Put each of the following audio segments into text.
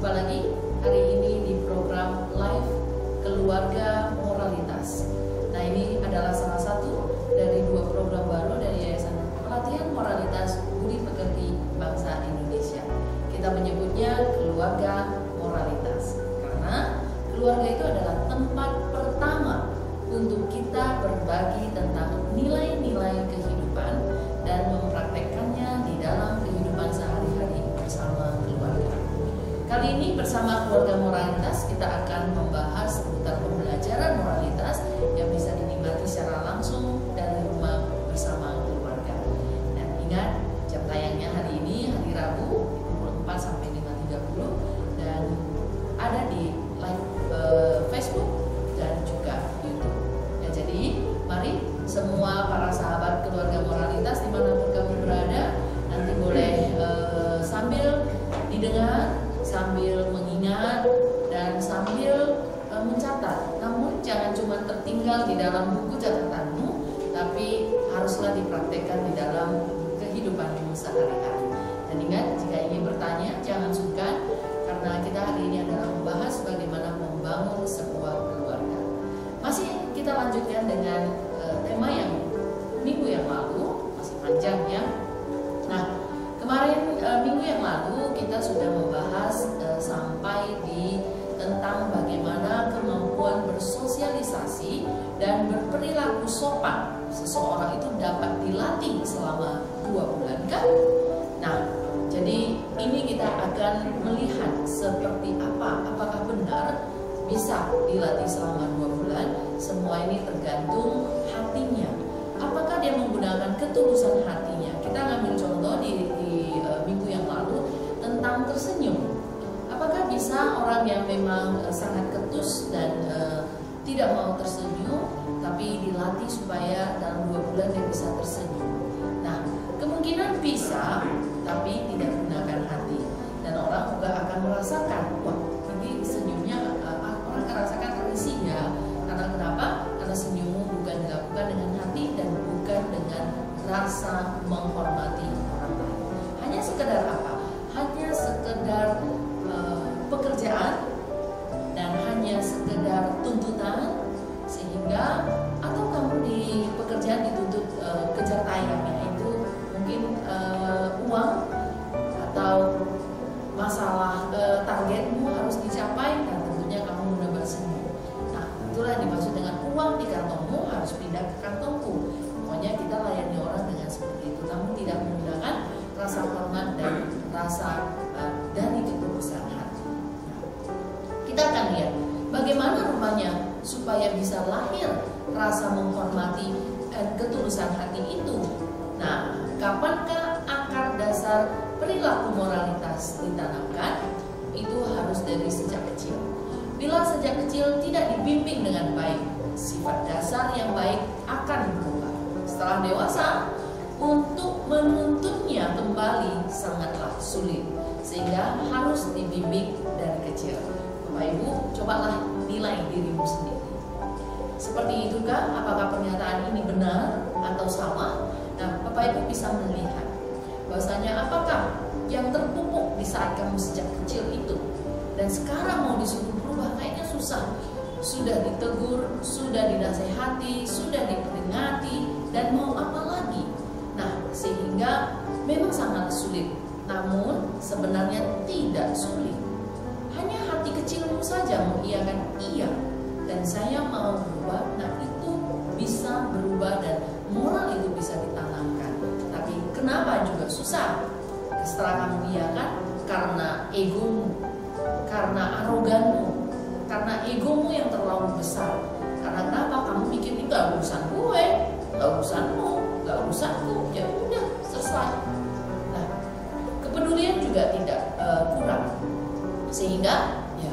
Jumpa lagi hari ini di program live Keluarga Moralitas. Nah, ini adalah salah satu dari dua program baru dari Yayasan Pelatihan Moralitas Budi Pekerti Bangsa Indonesia. Kita menyebutnya Keluarga Moralitas karena keluarga itu adalah tempat pertama untuk kita berbagi tentang nilai-nilai kehidupan dan mempraktekkannya di dalam kehidupan sehari-hari bersama keluarga. Kali ini bersama Keluarga Moralitas kita akan membahas seputar pembelajaran moralitas yang bisa dinikmati secara langsung dari rumah bersama keluarga. Dan ingat, jam tayangnya hari ini hari Rabu pukul 4 sampai 5.30 dan ada di live Facebook dan juga YouTube. Ya, jadi mari semua para sahabat Keluarga Moralitas dimanapun kamu berada, nanti boleh sambil didengar, sambil mengingat, dan sambil mencatat. Namun jangan cuma tertinggal di dalam buku catatanmu, tapi haruslah dipraktekkan di dalam kehidupanmu sehari-hari. Dan ingat, jika ingin bertanya jangan sungkan, karena kita hari ini adalah membahas bagaimana membangun sebuah keluarga. Masih kita lanjutkan dengan tema yang minggu yang lalu, masih panjang ya. Nah, kemarin minggu yang lalu kita sudah membahas sampai di tentang bagaimana kemampuan bersosialisasi dan berperilaku sopan seseorang itu dapat dilatih selama 2 bulan kan? Nah, jadi ini kita akan melihat seperti apa, apakah benar bisa dilatih selama 2 bulan. Semua ini tergantung hatinya. Apakah dia menggunakan ketulusan hatinya? Kita ngambil contoh di minggu yang lalu tentang tersenyum. Apakah bisa orang yang memang sangat ketus dan tidak mau tersenyum, tapi dilatih supaya dalam 2 bulan dia bisa tersenyum? Nah, kemungkinan bisa, tapi tidak menggunakan hati. Dan orang juga akan merasakan, wah, ini senyumnya orang akan merasakan risihnya. Karena kenapa? Karena senyummu bukan dilakukan dengan hati dan bukan dengan rasa menghormati orang lain. Hanya sekedar apa? Hanya sekedar pekerjaan dan hanya sekedar tuntutan, sehingga atau kamu di pekerjaan dituntut kejar tayang, yaitu mungkin uang atau masalah targetmu harus dicapai dan tentunya kamu mudah bersenyum. Nah, itulah yang dimaksud dengan uang di kantongmu harus pindah ke kantongku. Pokoknya kita layani orang dengan seperti itu, namun tidak menggunakan rasa hormat dan rasa dari ketulusan hati. Kita akan lihat bagaimana rupanya supaya bisa lahir rasa menghormati dan ketulusan hati itu. Nah, kapankah akar dasar perilaku moralitas ditanamkan? Itu harus dari sejak kecil. Bila sejak kecil tidak dibimbing dengan baik, sifat dasar yang baik akan berubah. Setelah dewasa, untuk menuntunnya kembali sangatlah sulit, sehingga harus dibimbing dari kecil. Bapak Ibu, cobalah nilai dirimu sendiri. Seperti itukah? Apakah pernyataan ini benar atau salah? Nah, Bapak Ibu bisa melihat bahwasanya apakah yang terpupuk di saat kamu sejak kecil itu dan sekarang mau disuruh berubah kayaknya susah. Sudah ditegur, sudah dinasehati, sudah diperingati, dan mau apa lagi? Nah, sehingga memang sangat sulit. Namun sebenarnya tidak sulit. Hanya hati kecilmu saja mengiyakan iya dan saya mau berubah. Nah, itu bisa berubah dan moral itu bisa ditanamkan. Tapi kenapa juga susah? Setelah kamu iyakan, karena egomu, karena aroganmu, karena egomu yang terlalu besar. Karena kenapa? Kamu mikir ini gak urusan gue, gak urusanmu, gak urusanku, ya udah selesai. Nah, kepedulian juga tidak kurang. Sehingga ya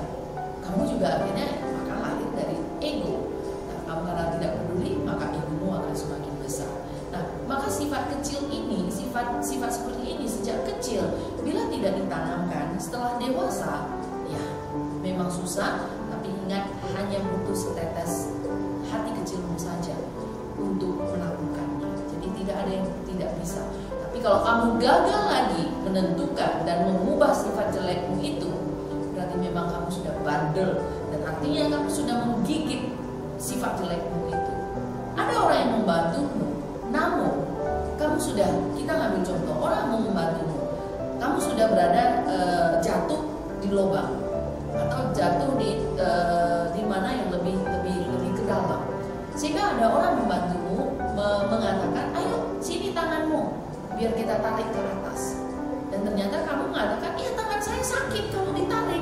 kamu juga akhirnya akan lahir dari ego. Nah, kamu karena tidak peduli, maka egomu akan semakin besar. Nah, maka sifat kecil ini, sifat seperti ini sejak kecil, bila tidak ditanamkan setelah dewasa, ya memang susah. Tapi ingat, hanya butuh setetes hati kecilmu saja untuk melakukannya. Jadi tidak ada yang tidak bisa. Tapi kalau kamu gagal lagi menentukan dan mengubah sifat jelekmu itu, berarti berarti memang kamu sudah bandel, dan artinya kamu sudah menggigit sifat jelekmu itu. Ada orang yang membantumu, namun kamu sudah, kita ngambil contoh, orang mau membantumu, kamu sudah berada jatuh di lubang atau jatuh di mana yang lebih ke dalam, sehingga ada orang membantumu mengatakan, ayo sini tanganmu biar kita tarik ke atas, dan ternyata kamu mengatakan, iya tangan saya sakit kalau ditarik.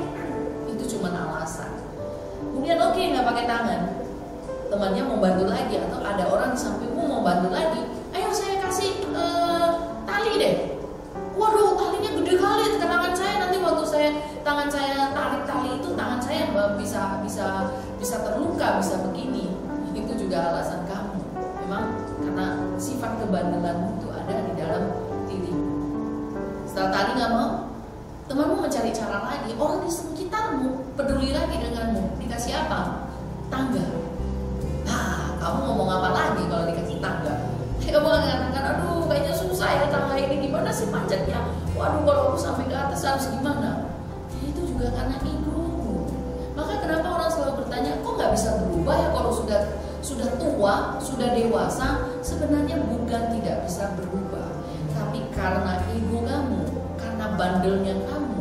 Itu cuma alasan. Kemudian oke, nggak pakai tangan, temannya mau bantu lagi, atau ada orang di sampingmu mau bantu lagi, ayo saya kasih tali deh. Waduh, talinya gede kali ke tangan saya, nanti waktu tangan saya tarik tali itu, tangan saya bisa terluka, bisa begini. Itu juga alasan kamu. Memang karena sifat kebandelanmu itu ada di dalam dirimu. Setelah tali nggak mau, temanmu mencari cara lagi, orang di sekitarmu peduli lagi denganmu, dikasih apa? Tangga. Nah, kamu ngomong apa lagi kalau dikasih tangga? Kamu mengatakan, aduh kayaknya susah ya tangga ini, gimana sih manjatnya? Waduh, kalau aku sampai ke atas harus gimana? Ya, itu juga karena egomu. Maka kenapa orang selalu bertanya, kok nggak bisa berubah ya kalau sudah tua, sudah dewasa? Sebenarnya bukan tidak bisa berubah, tapi karena ego kamu, karena bandelnya kamu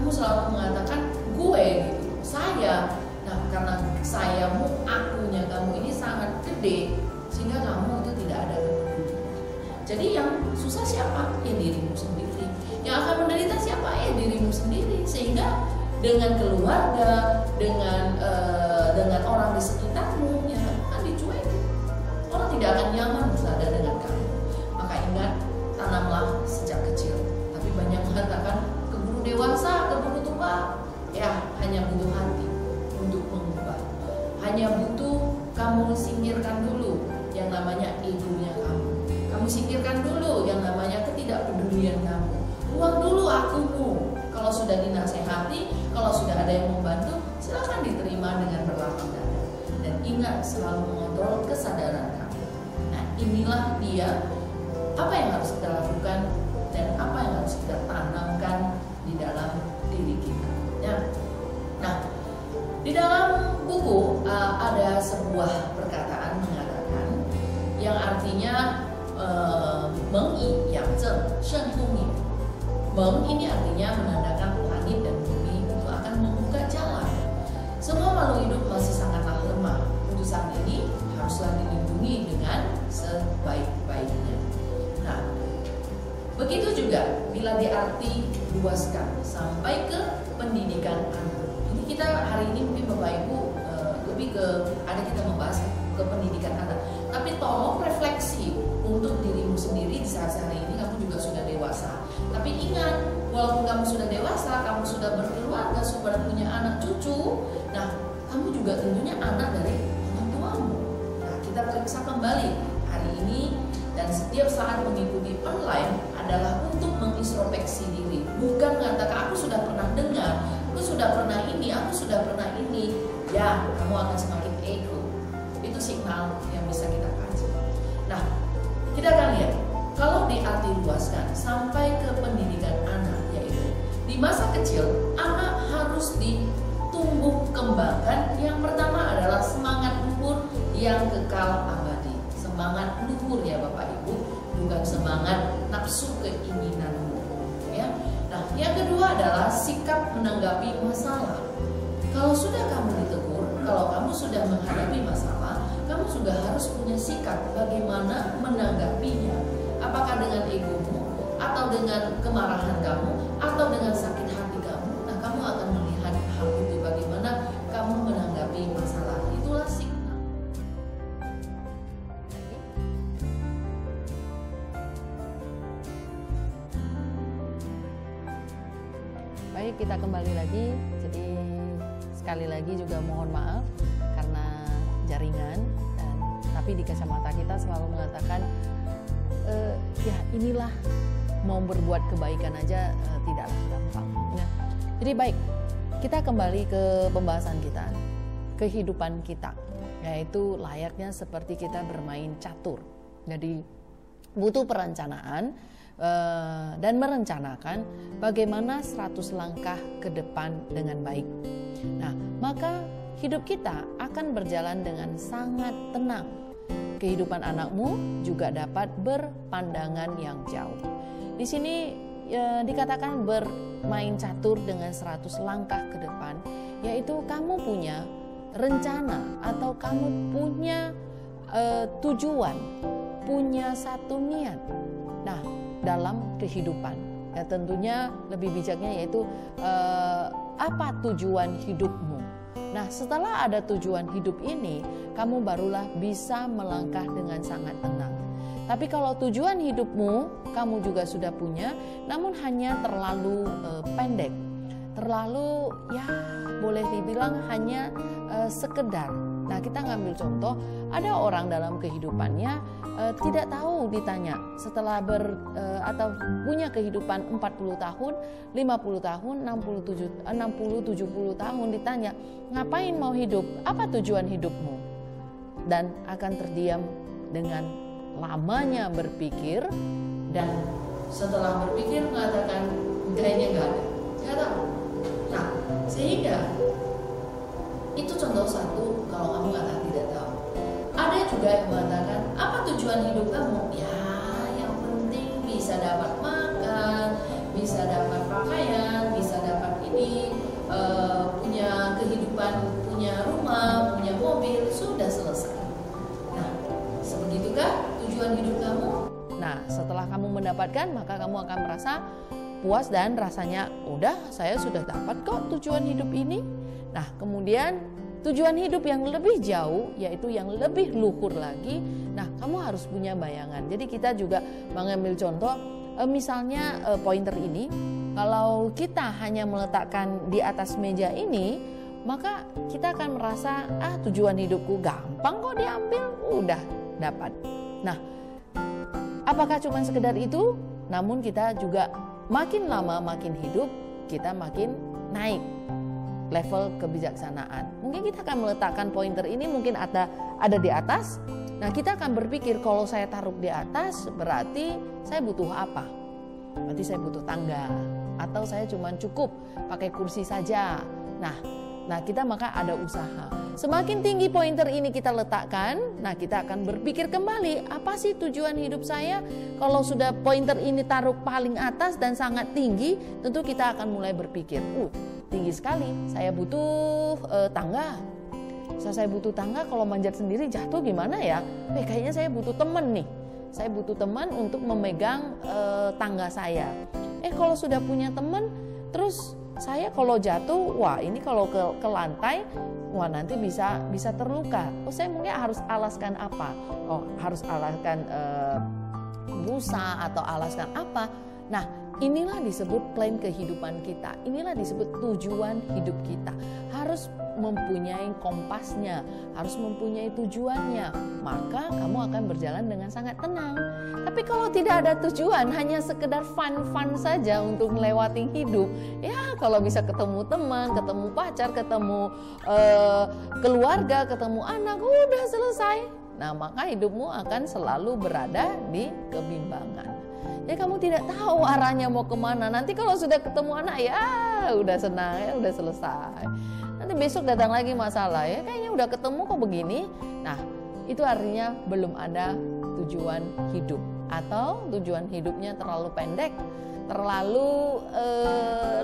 selalu mengatakan gue gitu, saya. Nah, karena sayamu, akunya kamu ini sangat gede, sehingga kamu itu tidak ada kepedulian. Jadi yang susah siapa? Ya dirimu sendiri. Yang akan menderita siapa? Ya dirimu sendiri. Sehingga dengan keluarga, dengan orang di sekitarmu, ya kan dicuekin. Orang tidak akan nyaman berada dengan kamu. Maka ingat, tanamlah sejak kecil. Tapi banyak mengatakan keburu dewasa, keburu tua. Ya, hanya butuh hati untuk mengubah. Hanya butuh kamu singkirkan dulu yang namanya egonya kamu. Kamu singkirkan dulu yang namanya ketidakpedulian kamu. Buang dulu akumu. Kalau sudah dinasehati, kalau sudah ada yang membantu, silakan diterima dengan berlapang dada. Dan ingat, selalu mengontrol kesadaran kamu. Nah, inilah dia apa yang harus kita lakukan dan apa yang harus kita tanamkan di dalam diri kita. Nah, di dalam buku ada sebuah perkataan mengatakan yang artinya Meng Yi Yang Zheng Shen Hong Yi. Meng ini artinya menandakan langit dan bumi itu akan membuka jalan. Semua makhluk hidup masih sangatlah lemah. Untuk saat ini haruslah dilindungi dengan sebaik-baiknya. Nah, begitu juga bila diarti luaskan sampai ke pendidikan anak. Ini kita hari ini mungkin Bapak Ibu lebih ke ada kita membahas ke pendidikan anak. Tapi tolong refleksi untuk dirimu sendiri di saat hari ini kamu juga sudah dewasa. Tapi ingat, walaupun kamu sudah dewasa, kamu sudah berkeluarga, sudah punya anak cucu, nah kamu juga tentunya anak dari orang tuamu. Nah, kita periksa kembali hari ini dan setiap saat mengikuti online adalah untuk mengintrospeksi diri, bukan mengatakan aku sudah pernah dengar, aku sudah pernah ini, aku sudah pernah ini. Ya, kamu akan semakin ego. Itu signal yang bisa kita kaji. Nah, kita akan lihat kalau diarti luaskan sampai ke pendidikan anak, yaitu di masa kecil anak harus ditumbuh kembangkan. Yang pertama adalah semangat luhur yang kekal abadi. Semangat luhur ya Bapak Ibu, bukan semangat nafsu keinginanmu. Ya. Nah, yang kedua adalah sikap menanggapi masalah. Kalau sudah kamu ditegur, kalau kamu sudah menghadapi masalah, kamu sudah harus punya sikap bagaimana menanggapinya. Apakah dengan egomu, atau dengan kemarahan kamu, atau dengan sakit hati kamu. Nah, kamu akan melihat hal itu bagaimana kamu menanggapi masalah. Itulah signal. Baik, kita kembali lagi. Jadi sekali lagi juga mohon maaf karena jaringan, tapi di kacamata kita selalu mengatakan ya inilah mau berbuat kebaikan aja tidaklah gampang. Ya. Jadi baik, kita kembali ke pembahasan kita, kehidupan kita, yaitu layaknya seperti kita bermain catur. Jadi butuh perencanaan, dan merencanakan bagaimana 100 langkah ke depan dengan baik. Nah, maka hidup kita akan berjalan dengan sangat tenang. Kehidupan anakmu juga dapat berpandangan yang jauh. Di sini dikatakan bermain catur dengan 100 langkah ke depan, yaitu kamu punya rencana atau kamu punya tujuan, punya satu niat. Nah, dalam kehidupan, ya tentunya lebih bijaknya yaitu apa tujuan hidupmu. Nah, setelah ada tujuan hidup ini, kamu barulah bisa melangkah dengan sangat tenang. Tapi kalau tujuan hidupmu kamu juga sudah punya, namun hanya terlalu pendek, terlalu ya boleh dibilang hanya sekedar. Nah, kita ngambil contoh, ada orang dalam kehidupannya tidak tahu ditanya setelah atau punya kehidupan 40 tahun, 50 tahun, 60, 70 tahun ditanya, ngapain mau hidup? Apa tujuan hidupmu? Dan akan terdiam dengan lamanya berpikir, dan setelah berpikir mengatakan kayaknya nggak ada, nggak tahu. Nah, sehingga itu contoh satu kalau kamu kata tidak tahu. Ada juga yang mengatakan apa tujuan hidup kamu? Ya, yang penting bisa dapat makan, bisa dapat pakaian, bisa dapat ini, punya kehidupan, punya rumah, punya mobil, sudah selesai. Nah, sebegitukah tujuan hidup kamu? Nah, setelah kamu mendapatkan, maka kamu akan merasa puas dan rasanya udah, saya sudah dapat kok tujuan hidup ini. Nah, kemudian tujuan hidup yang lebih jauh, yaitu yang lebih luhur lagi. Nah, kamu harus punya bayangan. Jadi kita juga mengambil contoh, misalnya pointer ini, kalau kita hanya meletakkan di atas meja ini, maka kita akan merasa tujuan hidupku gampang kok diambil, udah dapat. Nah, apakah cuma sekedar itu? Namun kita juga makin lama makin hidup, kita makin naik level kebijaksanaan. Mungkin kita akan meletakkan pointer ini mungkin ada di atas. Nah, kita akan berpikir kalau saya taruh di atas berarti saya butuh apa? Berarti saya butuh tangga, atau saya cuma cukup pakai kursi saja. Nah, kita maka ada usaha. Semakin tinggi pointer ini kita letakkan, nah kita akan berpikir kembali, apa sih tujuan hidup saya? Kalau sudah pointer ini taruh paling atas dan sangat tinggi, tentu kita akan mulai berpikir, tinggi sekali, saya butuh tangga. Saya butuh tangga, kalau manjat sendiri jatuh gimana ya? Kayaknya saya butuh teman nih. Saya butuh teman untuk memegang tangga saya. Kalau sudah punya teman, terus saya kalau jatuh, wah ini kalau ke lantai, wah nanti bisa terluka. Saya mungkin harus alaskan apa? Harus alaskan busa atau alaskan apa? Nah, inilah disebut plan kehidupan kita. Inilah disebut tujuan hidup kita. Harus mempunyai kompasnya, harus mempunyai tujuannya. Maka kamu akan berjalan dengan sangat tenang. Tapi kalau tidak ada tujuan, hanya sekedar fun saja untuk melewati hidup, ya kalau bisa ketemu teman, ketemu pacar, ketemu keluarga, ketemu anak, udah selesai. Nah, maka hidupmu akan selalu berada di kebimbangan. Ya, kamu tidak tahu arahnya mau kemana. Nanti kalau sudah ketemu anak, ya udah senang, ya udah selesai. Nanti besok datang lagi masalah, ya kayaknya udah ketemu kok begini. Nah, itu artinya belum ada tujuan hidup, atau tujuan hidupnya terlalu pendek, terlalu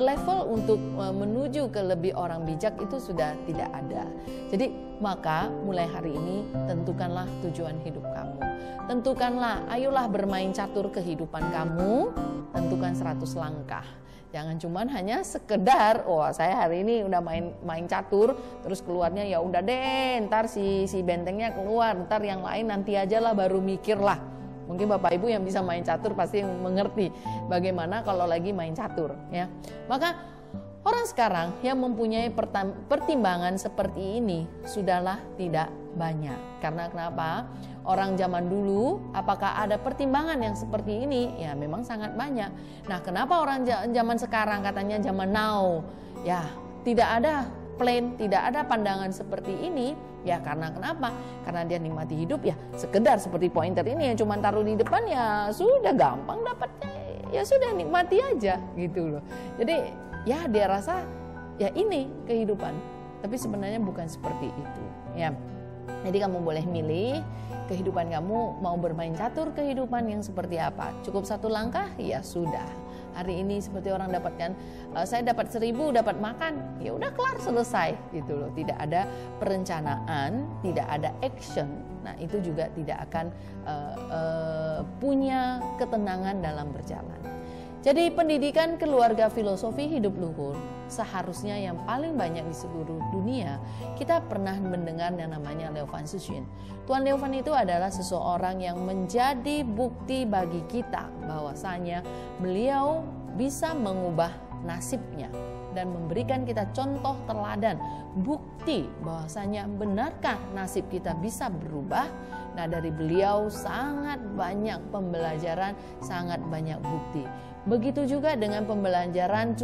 level untuk menuju ke lebih orang bijak, itu sudah tidak ada. Jadi maka mulai hari ini tentukanlah tujuan hidup kamu. Tentukanlah, ayolah bermain catur kehidupan kamu, tentukan 100 langkah. Jangan cuman hanya sekedar, saya hari ini udah main catur, terus keluarnya ya udah deh, ntar si bentengnya keluar, ntar yang lain nanti aja lah baru mikir lah. Mungkin Bapak Ibu yang bisa main catur pasti mengerti bagaimana kalau lagi main catur, ya. Maka orang sekarang yang mempunyai pertimbangan seperti ini sudahlah tidak banyak. Karena kenapa? Orang zaman dulu apakah ada pertimbangan yang seperti ini? Ya memang sangat banyak. Nah, kenapa orang zaman sekarang katanya zaman now? Ya tidak ada plan, tidak ada pandangan seperti ini. Ya karena kenapa? Karena dia nikmati hidup ya sekedar seperti pointer ini yang cuma taruh di depan, ya sudah gampang dapatnya. ya sudah nikmati aja gitu loh. Jadi ya dia rasa ya ini kehidupan, tapi sebenarnya bukan seperti itu ya. Jadi kamu boleh milih kehidupan kamu mau bermain catur kehidupan yang seperti apa. Cukup satu langkah ya sudah. Hari ini seperti orang dapatkan, saya dapat 1000 dapat makan, ya udah kelar selesai gitu loh. Tidak ada perencanaan, tidak ada action. Nah itu juga tidak akan punya ketenangan dalam berjalan. Jadi pendidikan keluarga filosofi hidup luhur seharusnya yang paling banyak di seluruh dunia. Kita pernah mendengar yang namanya Liao Fan Sixun. Tuan Liao Fan itu adalah seseorang yang menjadi bukti bagi kita bahwasanya beliau bisa mengubah nasibnya dan memberikan kita contoh teladan, bukti bahwasanya benarkah nasib kita bisa berubah. Nah dari beliau sangat banyak pembelajaran, sangat banyak bukti. Begitu juga dengan pembelajaran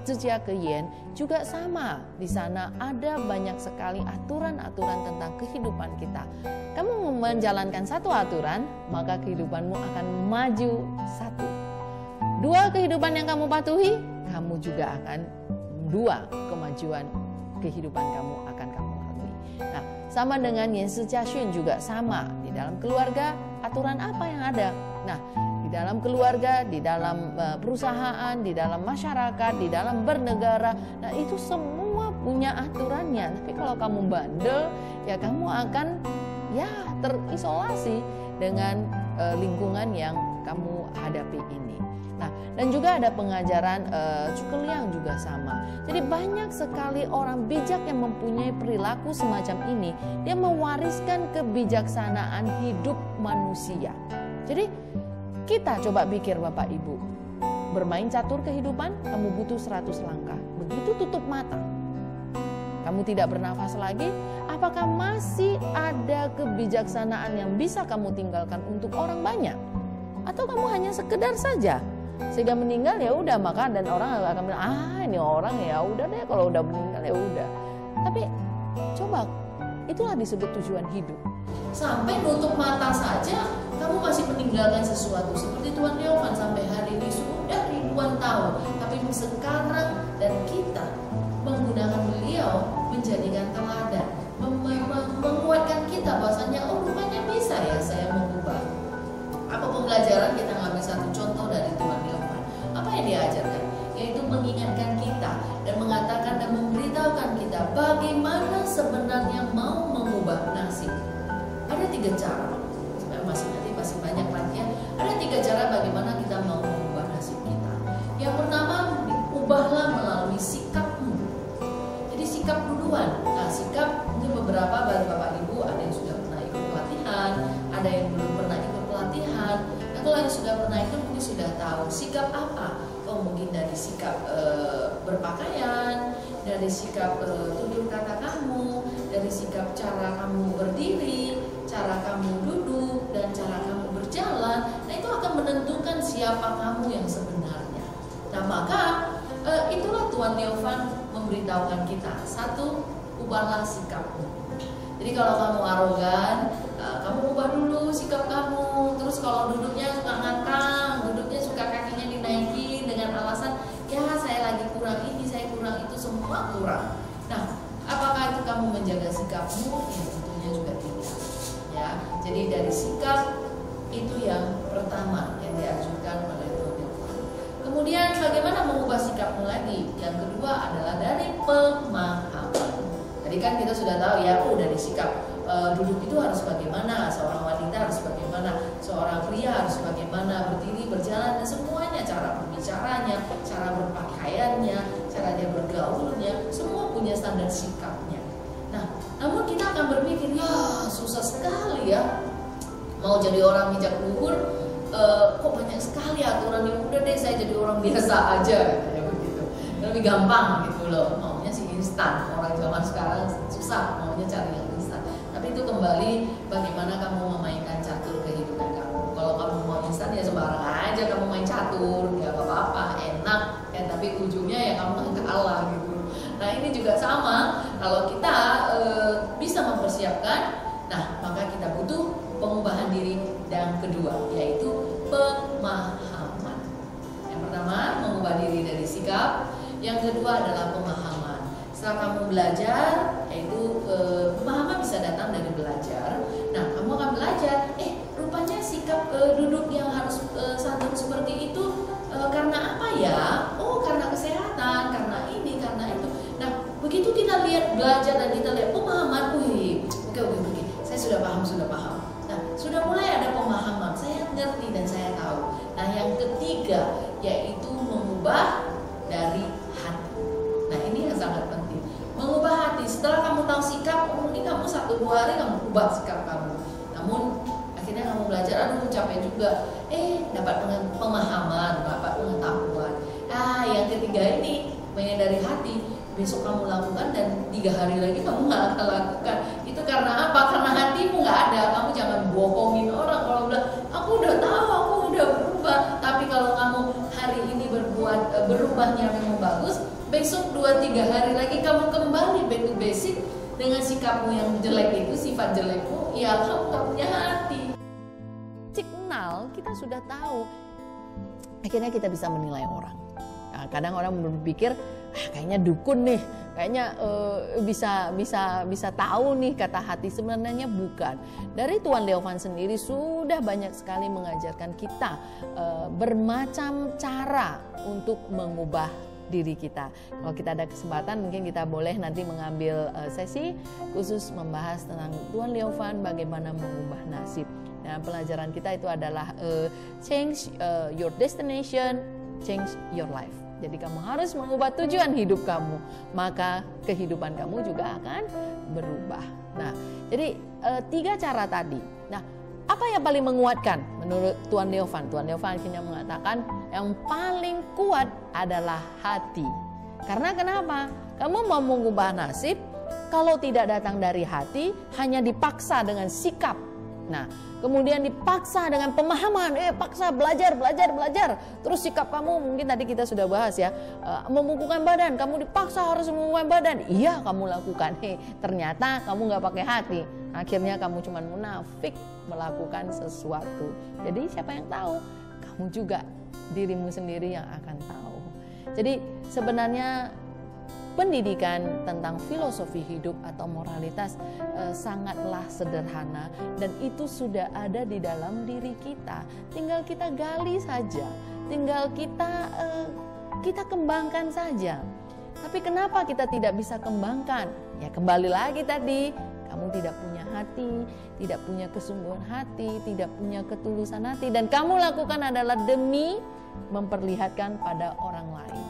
Zhijia Keyen juga sama. Di sana ada banyak sekali aturan-aturan tentang kehidupan kita. Kamu menjalankan satu aturan, maka kehidupanmu akan maju satu. 2 kehidupan yang kamu patuhi, kamu juga akan 2 kemajuan kehidupan kamu akan kamu lalui. Nah, sama dengan Yan Shi Jia Xun juga sama. Di dalam keluarga, aturan apa yang ada? Nah, di dalam keluarga, di dalam perusahaan, di dalam masyarakat, di dalam bernegara, nah itu semua punya aturannya. Tapi kalau kamu bandel, ya kamu akan ya terisolasi dengan lingkungan yang kamu hadapi ini. Nah, dan juga ada pengajaran Cukeliang juga sama. Jadi banyak sekali orang bijak yang mempunyai perilaku semacam ini. Dia mewariskan kebijaksanaan hidup manusia. Jadi kita coba pikir Bapak Ibu, bermain catur kehidupan kamu butuh 100 langkah. Begitu tutup mata, kamu tidak bernafas lagi, apakah masih ada kebijaksanaan yang bisa kamu tinggalkan untuk orang banyak? Atau kamu hanya sekedar saja sehingga meninggal ya udah makan dan orang akan bilang ini orang ya udah deh kalau udah meninggal ya udah. Tapi coba itulah disebut tujuan hidup. Sampai nutup mata saja kamu masih meninggalkan sesuatu. Seperti Tuan Liao Fan sampai hari ini sudah ribuan tahun, tapi sekarang dan kita menggunakan beliau menjadikan teladan, menguatkan kita bahwasanya rupanya bisa ya saya mengubah. Apa pembelajaran kita ngambil satu contoh dari Tuan Liao Fan? Apa yang diajarkan? Yaitu mengingatkan kita dan mengatakan dan memberitahukan kita bagaimana sebenarnya mau mengubah nasib. Ada 3 cara. Masih banyak latihan. Ada 3 cara bagaimana kita mau mengubah nasib kita. Yang pertama, ubahlah melalui sikapmu. Jadi sikap duluan. Nah, sikap mungkin beberapa dari Bapak Ibu ada yang sudah pernah ikut pelatihan, ada yang belum pernah ikut pelatihan. Nah, kalau yang sudah pernah ikut mungkin sudah tahu sikap apa. Oh, mungkin dari sikap berpakaian, dari sikap tutur kata kamu, dari sikap cara kamu berdiri, cara kamu duduk, dan cara kamu berjalan. Nah itu akan menentukan siapa kamu yang sebenarnya. Nah maka itulah Tuan Liao Fan memberitahukan kita. 1, ubahlah sikapmu. Jadi kalau kamu arogan, kamu ubah dulu sikap kamu. Terus kalau duduknya suka ngangkang, duduknya suka kakinya dinaikin dengan alasan ya saya lagi kurang ini, saya kurang itu, semua kurang. Nah apakah itu kamu menjaga sikapmu? Ya tentunya juga tidak. Ya, jadi dari sikap itu yang pertama yang diajukan oleh Tuan Liao Fan. Kemudian bagaimana mengubah sikapmu lagi? Yang kedua adalah dari pemahaman. Tadi kan kita sudah tahu ya, dari sikap duduk itu harus bagaimana, seorang wanita harus bagaimana, seorang pria harus bagaimana, berdiri, berjalan, dan semuanya, cara berbicaranya, cara berpakaiannya, cara dia bergaulnya, semua punya standar sikapnya. Nah, namun kita akan berpikir, ya susah sekali ya mau jadi orang bijak luhur, kok banyak sekali aturan, yang udah deh saya jadi orang biasa aja kayak begitu. Lebih gampang gitu loh, maunya sih instan. Orang zaman sekarang susah, maunya cari yang instan. Tapi itu kembali bagaimana kamu memainkan catur kehidupan kamu. Kalau kamu mau instan ya sembarang aja kamu main catur, ya gak apa-apa, enak ya, tapi ujungnya ya kamu akan kalah gitu. Nah ini juga sama, kalau kita bisa mempersiapkan, nah maka kita butuh pengubahan diri yang kedua, yaitu pemahaman. Setelah kamu belajar, yaitu pemahaman bisa datang dari belajar. Nah, kamu akan belajar, rupanya sikap duduk yang harus santun seperti itu karena apa ya? Oh, karena kesehatan, karena ini, karena itu. Nah, begitu kita lihat belajar dan kita lihat pemahaman, oke, saya sudah paham. Nah, sudah mulai ada pemahaman, saya ngerti dan saya tahu. Nah, yang ketiga yaitu mengubah dari hati. Nah, ini yang sangat penting. Mengubah hati. Setelah kamu tahu sikap, ini kamu 1-2 hari kamu ubah sikap kamu. Namun akhirnya kamu belajar, aduh capek juga. Dapat pemahaman, dapat pengetahuan. Yang ketiga ini mainnya dari hati. Besok kamu lakukan dan 3 hari lagi kamu nggak akan lakukan. Itu karena apa? Karena hatimu nggak ada. Kamu jangan bohongin orang kalau bilang aku udah tahu, aku udah berubah. Tapi kalau kamu hari ini berubahnya memang bagus, besok 2-3 hari lagi kamu kembali back to basic dengan sikapmu yang jelek itu, sifat jelekmu, ya kamu nggak punya hati. Signal kita sudah tahu, akhirnya kita bisa menilai orang. Nah, kadang orang berpikir kayaknya dukun nih, kayaknya bisa tahu nih kata hati. Sebenarnya bukan. Dari Tuan Leovan sendiri sudah banyak sekali mengajarkan kita bermacam cara untuk mengubah diri kita. Kalau kita ada kesempatan, mungkin kita boleh nanti mengambil sesi khusus membahas tentang Tuan Leovan bagaimana mengubah nasib. Nah, pelajaran kita itu adalah change your destination, change your life. Jadi kamu harus mengubah tujuan hidup kamu, maka kehidupan kamu juga akan berubah. Nah, jadi 3 cara tadi. Nah, apa yang paling menguatkan menurut Tuan Leovan? Tuan Leovan akhirnya mengatakan yang paling kuat adalah hati. Karena kenapa? Kamu mau mengubah nasib, kalau tidak datang dari hati, hanya dipaksa dengan sikap. Nah, kemudian dipaksa dengan pemahaman, paksa belajar. Terus sikap kamu, mungkin tadi kita sudah bahas ya, membungkukkan badan, kamu dipaksa harus membungkukkan badan. Iya, kamu lakukan. Ternyata kamu nggak pakai hati. Akhirnya kamu cuma munafik melakukan sesuatu. Jadi siapa yang tahu? Kamu juga, dirimu sendiri yang akan tahu. Jadi sebenarnya pendidikan tentang filosofi hidup atau moralitas sangatlah sederhana dan itu sudah ada di dalam diri kita. Tinggal kita gali saja, tinggal kita kembangkan saja. Tapi kenapa kita tidak bisa kembangkan? Ya kembali lagi tadi, kamu tidak punya hati, tidak punya kesungguhan hati, tidak punya ketulusan hati, dan kamu lakukan adalah demi memperlihatkan pada orang lain.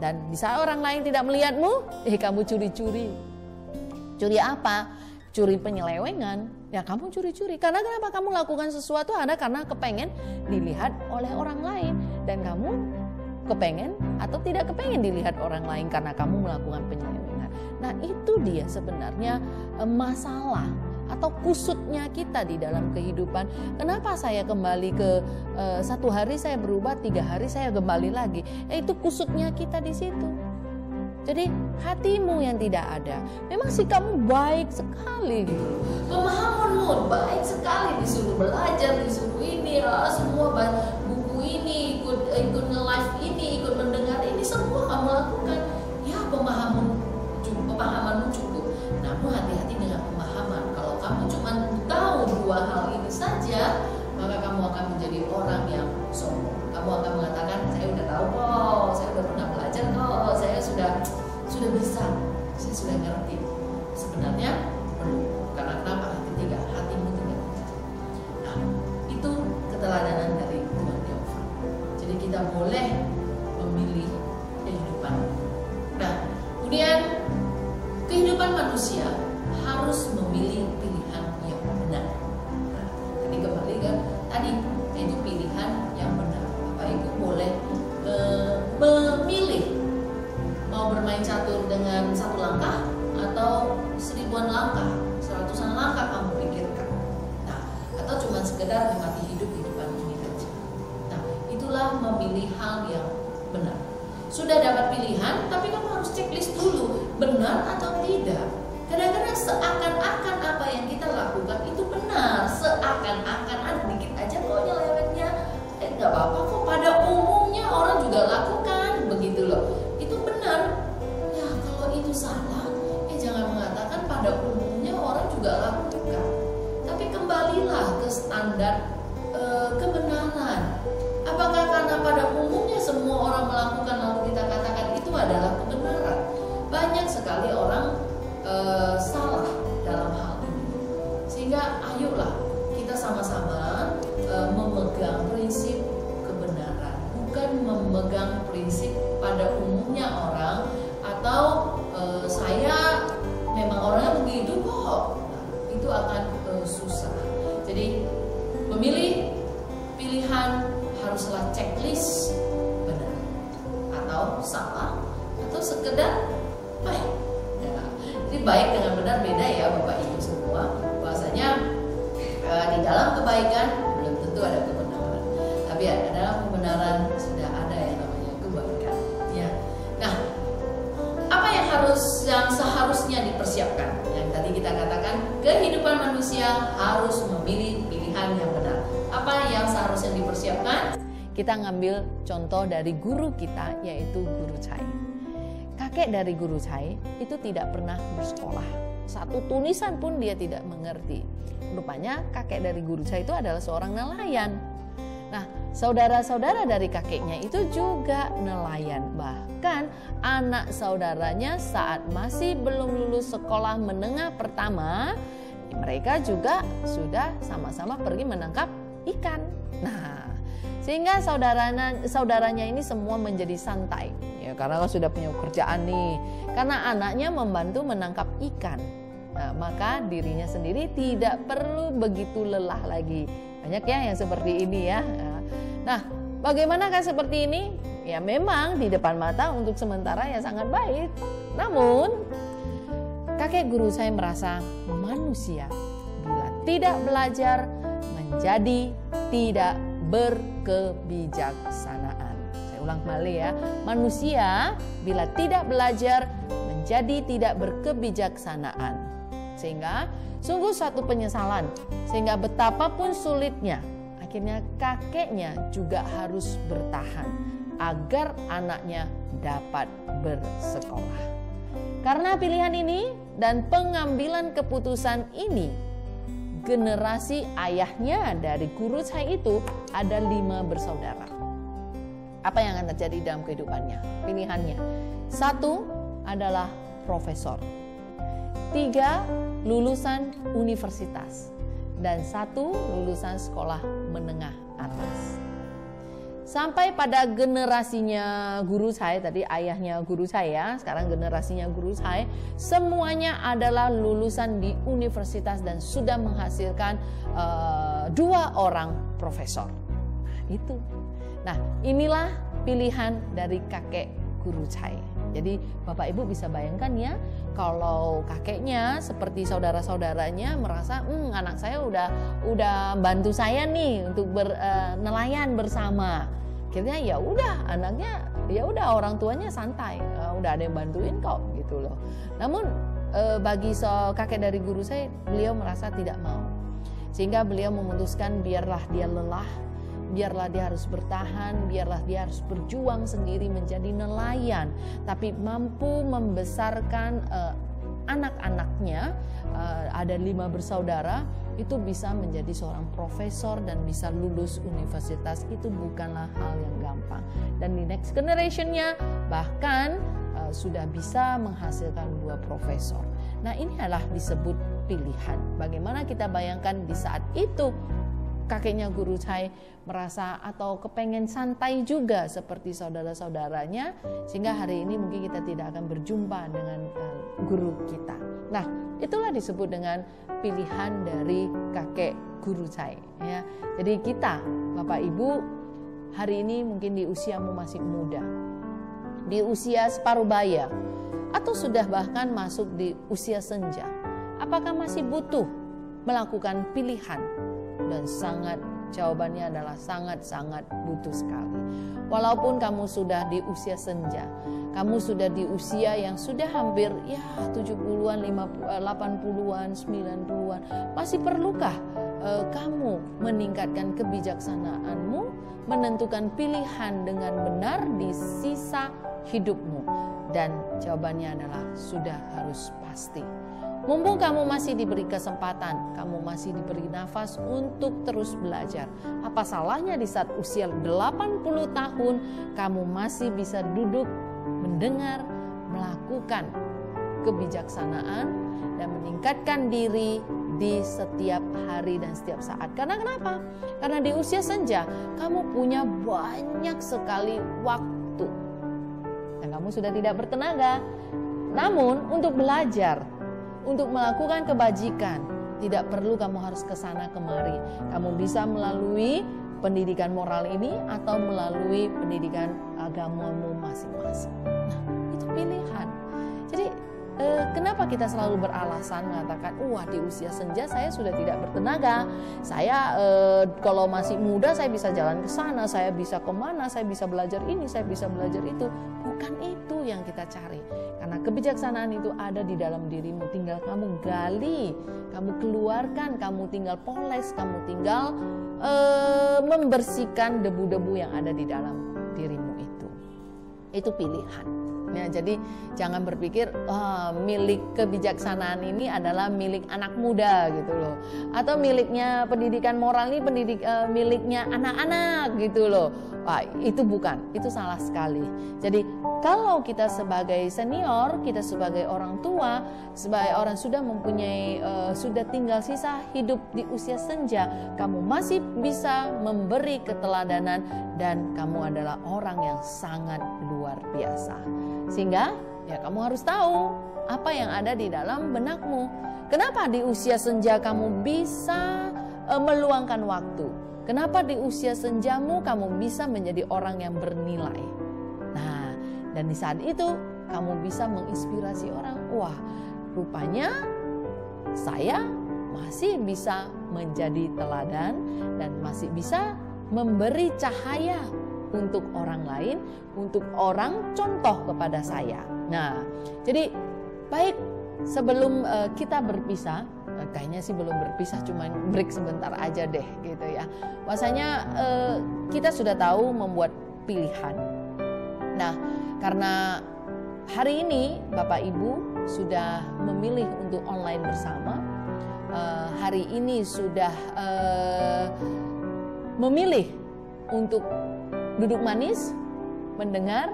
Dan bisa orang lain tidak melihatmu, kamu curi-curi. Curi apa? Curi penyelewengan. Ya kamu curi-curi. Karena kenapa kamu lakukan sesuatu? Ada karena kepengen dilihat oleh orang lain. Dan kamu kepengen atau tidak kepengen dilihat orang lain karena kamu melakukan penyelewengan. Nah itu dia sebenarnya masalah atau kusutnya kita di dalam kehidupan. Kenapa saya kembali ke 1 hari saya berubah, 3 hari saya kembali lagi? Itu kusutnya kita di situ. Jadi hatimu yang tidak ada. Memang sikapmu baik sekali, pemahamanmu baik sekali, disuruh belajar, disuruh ini, semua buku ini, ikut nge-live ini, ikut mendengar ini, semua kamu lakukan. Ya pemahamanmu cukup. Namun hati-hati dengan pemahaman. Kalau kamu cuma tahu 2 hal ini saja, maka kamu akan menjadi orang yang sombong. Kamu akan mengatakan, saya udah tahu kok, saya udah pernah belajar kok, saya sudah bisa, saya sudah ngerti. Sebenarnya perlu. Karena kenapa? Ketiga, hatimu tidak bisa. Nah, itu keteladanan dari Tuan Leovan. Jadi kita boleh memilih kehidupan. Nah, kemudian kehidupan manusia harus memilih pilihan yang benar. Nah, tadi kembali kan tadi itu pilihan yang benar. Bapak Ibu boleh memilih mau bermain catur dengan 1 langkah atau 1000-an langkah, 100-an langkah kamu pikirkan. Nah, atau cuma sekedar menikmati hidupan ini saja. Nah, itulah memilih hal yang benar. Sudah dapat pilihan, tapi kamu harus checklist dulu, benar atau tidak. Kadang-kadang seakan-akan apa yang kita lakukan itu benar, seakan-akan ada dikit aja kok nyelewengnya, nggak apa-apa kok, pada umumnya orang juga lakukan, begitu loh. Itu benar. Ya kalau itu salah, standar kebenaran. Apakah karena pada umumnya semua orang melakukan lalu kita katakan itu adalah kebenaran? Banyak sekali orang salah dalam hal ini. Sehingga ayolah kita sama-sama memegang prinsip kebenaran, bukan memegang prinsip pada umumnya orang atau saya memang orangnya begitu kok. Nah, itu akan susah. Jadi memilih pilihan haruslah checklist benar atau salah atau sekedar baik. Ya, jadi baik dengan benar beda ya Bapak Ibu semua. Bahwasanya di dalam kebaikan belum tentu ada kebenaran, tapi dalam kebenaran sudah ada yang namanya kebaikan. Ya. Nah, apa yang seharusnya dipersiapkan? Yang tadi kita katakan kehidupan manusia harus memilih pilihan yang benar. Apa yang seharusnya dipersiapkan? Kita ngambil contoh dari guru kita, yaitu Guru Chai. Kakek dari Guru Chai itu tidak pernah bersekolah. Satu tulisan pun dia tidak mengerti. Rupanya kakek dari Guru Chai itu adalah seorang nelayan. Nah, saudara-saudara dari kakeknya itu juga nelayan. Bahkan anak saudaranya saat masih belum lulus sekolah menengah pertama, mereka juga sudah sama-sama pergi menangkap ikan. Nah, sehingga saudaranya ini semua menjadi santai. Ya, karena sudah punya pekerjaan nih. Karena anaknya membantu menangkap ikan. Nah, maka dirinya sendiri tidak perlu begitu lelah lagi. Banyak ya yang seperti ini ya. Nah, bagaimanakah seperti ini? Ya memang di depan mata untuk sementara ya sangat baik. Namun kakek Guru saya merasa manusia bila tidak belajar menjadi tidak berkebijaksanaan. Saya ulang kembali ya. Manusia bila tidak belajar menjadi tidak berkebijaksanaan. Sehingga sungguh suatu penyesalan. Sehingga betapapun sulitnya, akhirnya kakeknya juga harus bertahan agar anaknya dapat bersekolah. Karena pilihan ini dan pengambilan keputusan ini, generasi ayahnya dari Guru Chai itu ada 5 bersaudara. Apa yang akan terjadi dalam kehidupannya? Pilihannya. 1 adalah profesor. 3 lulusan universitas. Dan 1 lulusan sekolah menengah atas. Sampai pada generasinya Guru Chai, tadi ayahnya Guru Chai ya, sekarang generasinya Guru Chai, semuanya adalah lulusan di universitas dan sudah menghasilkan 2 orang profesor. Nah, itu. Nah, inilah pilihan dari kakek Guru Chai. Jadi Bapak Ibu bisa bayangkan ya, kalau kakeknya seperti saudara-saudaranya merasa anak saya udah bantu saya nih untuk nelayan bersama. Akhirnya ya udah anaknya ya udah orang tuanya santai, udah ada yang bantuin kok gitu loh. Namun bagi kakek dari Guru saya, beliau merasa tidak mau. Sehingga beliau memutuskan biarlah dia lelah, biarlah dia harus bertahan, biarlah dia harus berjuang sendiri menjadi nelayan, tapi mampu membesarkan anak-anaknya. Ada 5 bersaudara, itu bisa menjadi seorang profesor dan bisa lulus universitas. Itu bukanlah hal yang gampang. Dan di next generationnya bahkan sudah bisa menghasilkan 2 profesor. Nah, ini adalah disebut pilihan. Bagaimana kita bayangkan di saat itu kakeknya Guru Chai merasa atau kepengen santai juga seperti saudara-saudaranya, sehingga hari ini mungkin kita tidak akan berjumpa dengan guru kita. Nah, itulah disebut dengan pilihan dari kakek Guru Chai ya. Jadi kita Bapak Ibu hari ini mungkin di usiamu masih muda, di usia separuh baya, atau sudah bahkan masuk di usia senja. Apakah masih butuh melakukan pilihan? Dan jawabannya adalah sangat-sangat butuh sekali. Walaupun kamu sudah di usia senja, kamu sudah di usia yang sudah hampir ya 70-an, 80-an, 90-an, masih perlukah kamu meningkatkan kebijaksanaanmu, menentukan pilihan dengan benar di sisa hidupmu? Dan jawabannya adalah sudah harus pasti. Mumpung kamu masih diberi kesempatan, kamu masih diberi nafas untuk terus belajar. Apa salahnya di saat usia 80 tahun kamu masih bisa duduk, mendengar, melakukan kebijaksanaan dan meningkatkan diri di setiap hari dan setiap saat. Karena kenapa? Karena di usia senja kamu punya banyak sekali waktu dan kamu sudah tidak bertenaga. Namun untuk belajar, untuk melakukan kebajikan, tidak perlu kamu harus ke sana kemari. Kamu bisa melalui pendidikan moral ini atau melalui pendidikan agamamu masing-masing. Nah, itu pilihan. Jadi kenapa kita selalu beralasan mengatakan, wah di usia senja saya sudah tidak bertenaga, saya kalau masih muda saya bisa jalan ke sana, saya bisa kemana, saya bisa belajar ini, saya bisa belajar itu. Bukan itu yang kita cari. Karena kebijaksanaan itu ada di dalam dirimu, tinggal kamu gali, kamu keluarkan, kamu tinggal poles, kamu tinggal membersihkan debu-debu yang ada di dalam dirimu itu. Itu pilihan. Ya, jadi jangan berpikir milik kebijaksanaan ini adalah milik anak muda gitu loh, atau miliknya pendidikan moral ini miliknya anak-anak gitu loh. Wah, itu bukan, itu salah sekali. Jadi kalau kita sebagai senior, kita sebagai orang tua, sebagai orang sudah mempunyai sudah tinggal sisa hidup di usia senja, kamu masih bisa memberi keteladanan dan kamu adalah orang yang sangat luar biasa. Sehingga ya kamu harus tahu apa yang ada di dalam benakmu. Kenapa di usia senja kamu bisa meluangkan waktu? Kenapa di usia senjamu kamu bisa menjadi orang yang bernilai? Nah, dan di saat itu kamu bisa menginspirasi orang. Wah, rupanya saya masih bisa menjadi teladan dan masih bisa memberi cahaya untuk orang lain, untuk orang contoh kepada saya. Nah, jadi baik sebelum kita berpisah, kayaknya sih belum berpisah, cuma break sebentar aja deh gitu ya. Bahwasanya kita sudah tahu membuat pilihan. Nah, karena hari ini Bapak Ibu sudah memilih untuk online bersama, hari ini sudah memilih untuk duduk manis, mendengar.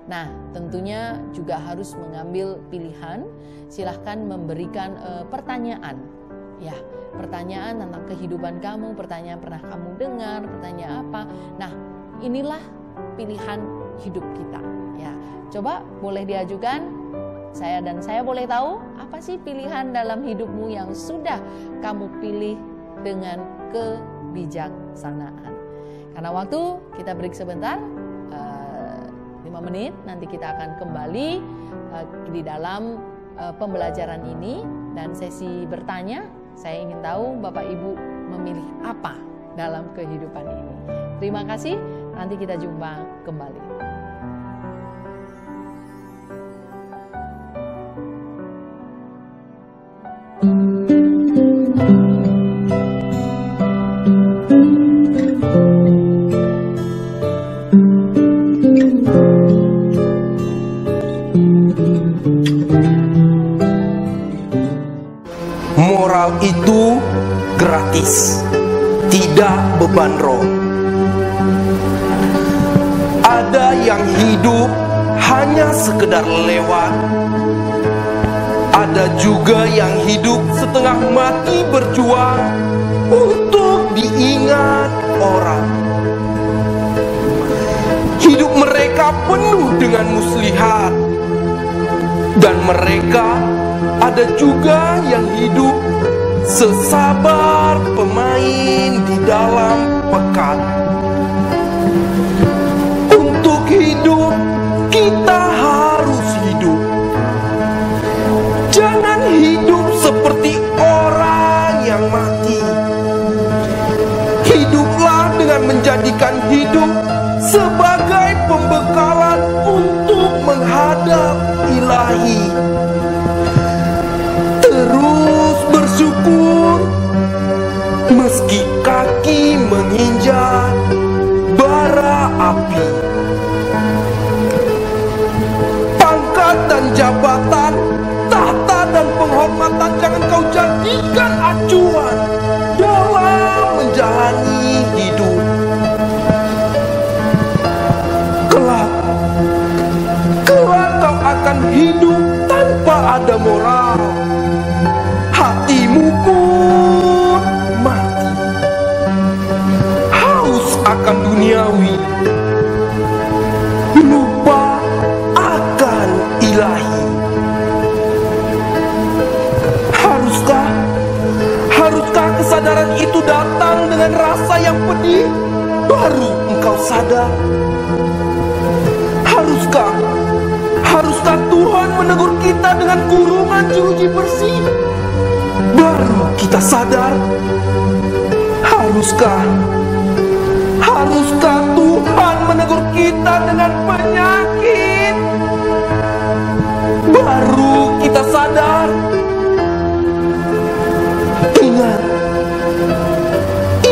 Nah, tentunya juga harus mengambil pilihan. Silahkan memberikan pertanyaan. Ya, pertanyaan tentang kehidupan kamu, pertanyaan pernah kamu dengar, pertanyaan apa. Nah, inilah pilihan hidup kita. Ya, coba boleh diajukan. Saya boleh tahu apa sih pilihan dalam hidupmu yang sudah kamu pilih dengan kebijaksanaan. Karena waktu kita break sebentar, 5 menit, nanti kita akan kembali di dalam pembelajaran ini dan sesi bertanya. Saya ingin tahu Bapak Ibu memilih apa dalam kehidupan ini. Terima kasih, nanti kita jumpa kembali. Moral itu gratis, tidak beban roh. Ada yang hidup hanya sekedar lewat, ada juga yang hidup setengah mati berjuang untuk diingat orang. Hidup mereka penuh dengan muslihat, dan mereka ada juga yang hidup sesabar pemain di dalam pekat. Untuk hidup, kita harus hidup. Jangan hidup seperti orang yang mati. Hiduplah dengan menjadikan hidup sebagai pembekalan untuk menghadap Ilahi. Terus bersyukur meski kaki menginjak bara api. Pangkat dan jabatan, tahta dan penghormatan menjalani hidup. Kelak kau akan hidup tanpa ada moral. Hatimu pun mati, haus akan duniawi, lupa akan ilahi. Haruskah kesadaran itu datang dengan rasa yang pedih, baru engkau sadar? Haruskah Tuhan menegur kita dengan kurungan jeruji bersih, baru kita sadar? Haruskah Tuhan menegur kita dengan penyakit, baru kita sadar?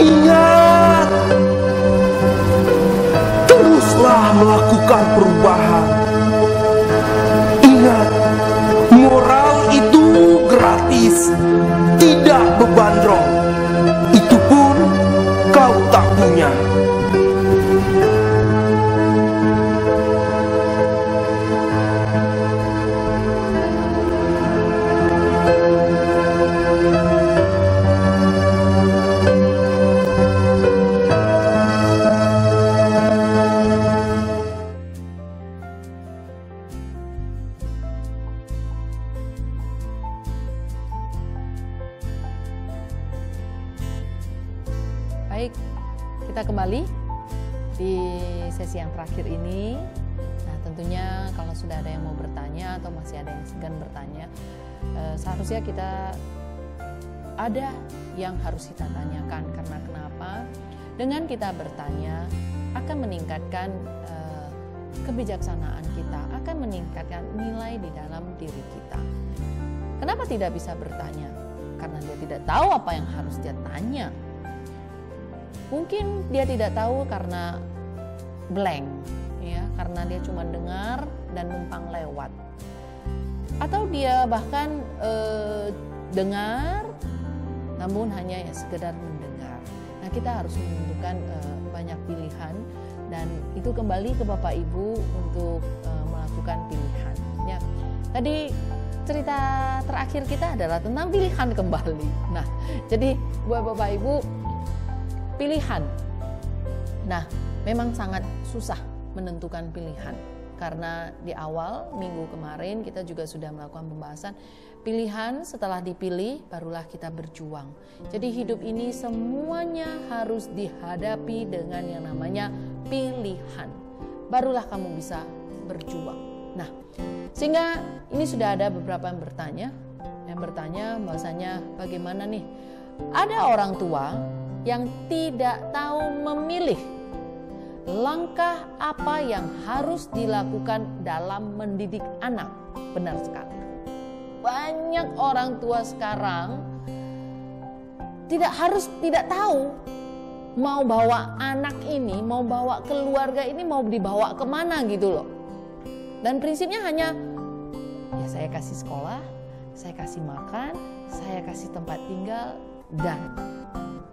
Ingat, teruslah melakukan perubahan. Ingat, moral itu gratis, tidak bebandrang. Itu pun kau tak punya. Baik, kita kembali di sesi yang terakhir ini. Nah, tentunya kalau sudah ada yang mau bertanya atau masih ada yang segan bertanya, seharusnya kita ada yang harus kita tanyakan. Karena kenapa? Dengan kita bertanya akan meningkatkan kebijaksanaan kita, akan meningkatkan nilai di dalam diri kita. Kenapa tidak bisa bertanya? Karena dia tidak tahu apa yang harus dia tanya. Mungkin dia tidak tahu karena blank, ya, karena dia cuma dengar dan numpang lewat. Atau dia bahkan dengar, namun hanya ya sekedar mendengar. Nah, kita harus menentukan banyak pilihan, dan itu kembali ke Bapak Ibu untuk melakukan pilihan. Ya, tadi cerita terakhir kita adalah tentang pilihan kembali. Nah, jadi buat Bapak Ibu, pilihan. Nah, memang sangat susah menentukan pilihan, karena di awal minggu kemarin kita juga sudah melakukan pembahasan pilihan. Setelah dipilih barulah kita berjuang. Jadi hidup ini semuanya harus dihadapi dengan yang namanya pilihan, barulah kamu bisa berjuang. Nah, sehingga ini sudah ada beberapa yang bertanya bahwasanya bagaimana nih, ada orang tua yang tidak tahu memilih langkah apa yang harus dilakukan dalam mendidik anak. Benar sekali. Banyak orang tua sekarang tidak tahu mau bawa anak ini, mau bawa keluarga ini, mau dibawa kemana gitu loh. Dan prinsipnya hanya, ya saya kasih sekolah, saya kasih makan, saya kasih tempat tinggal, dan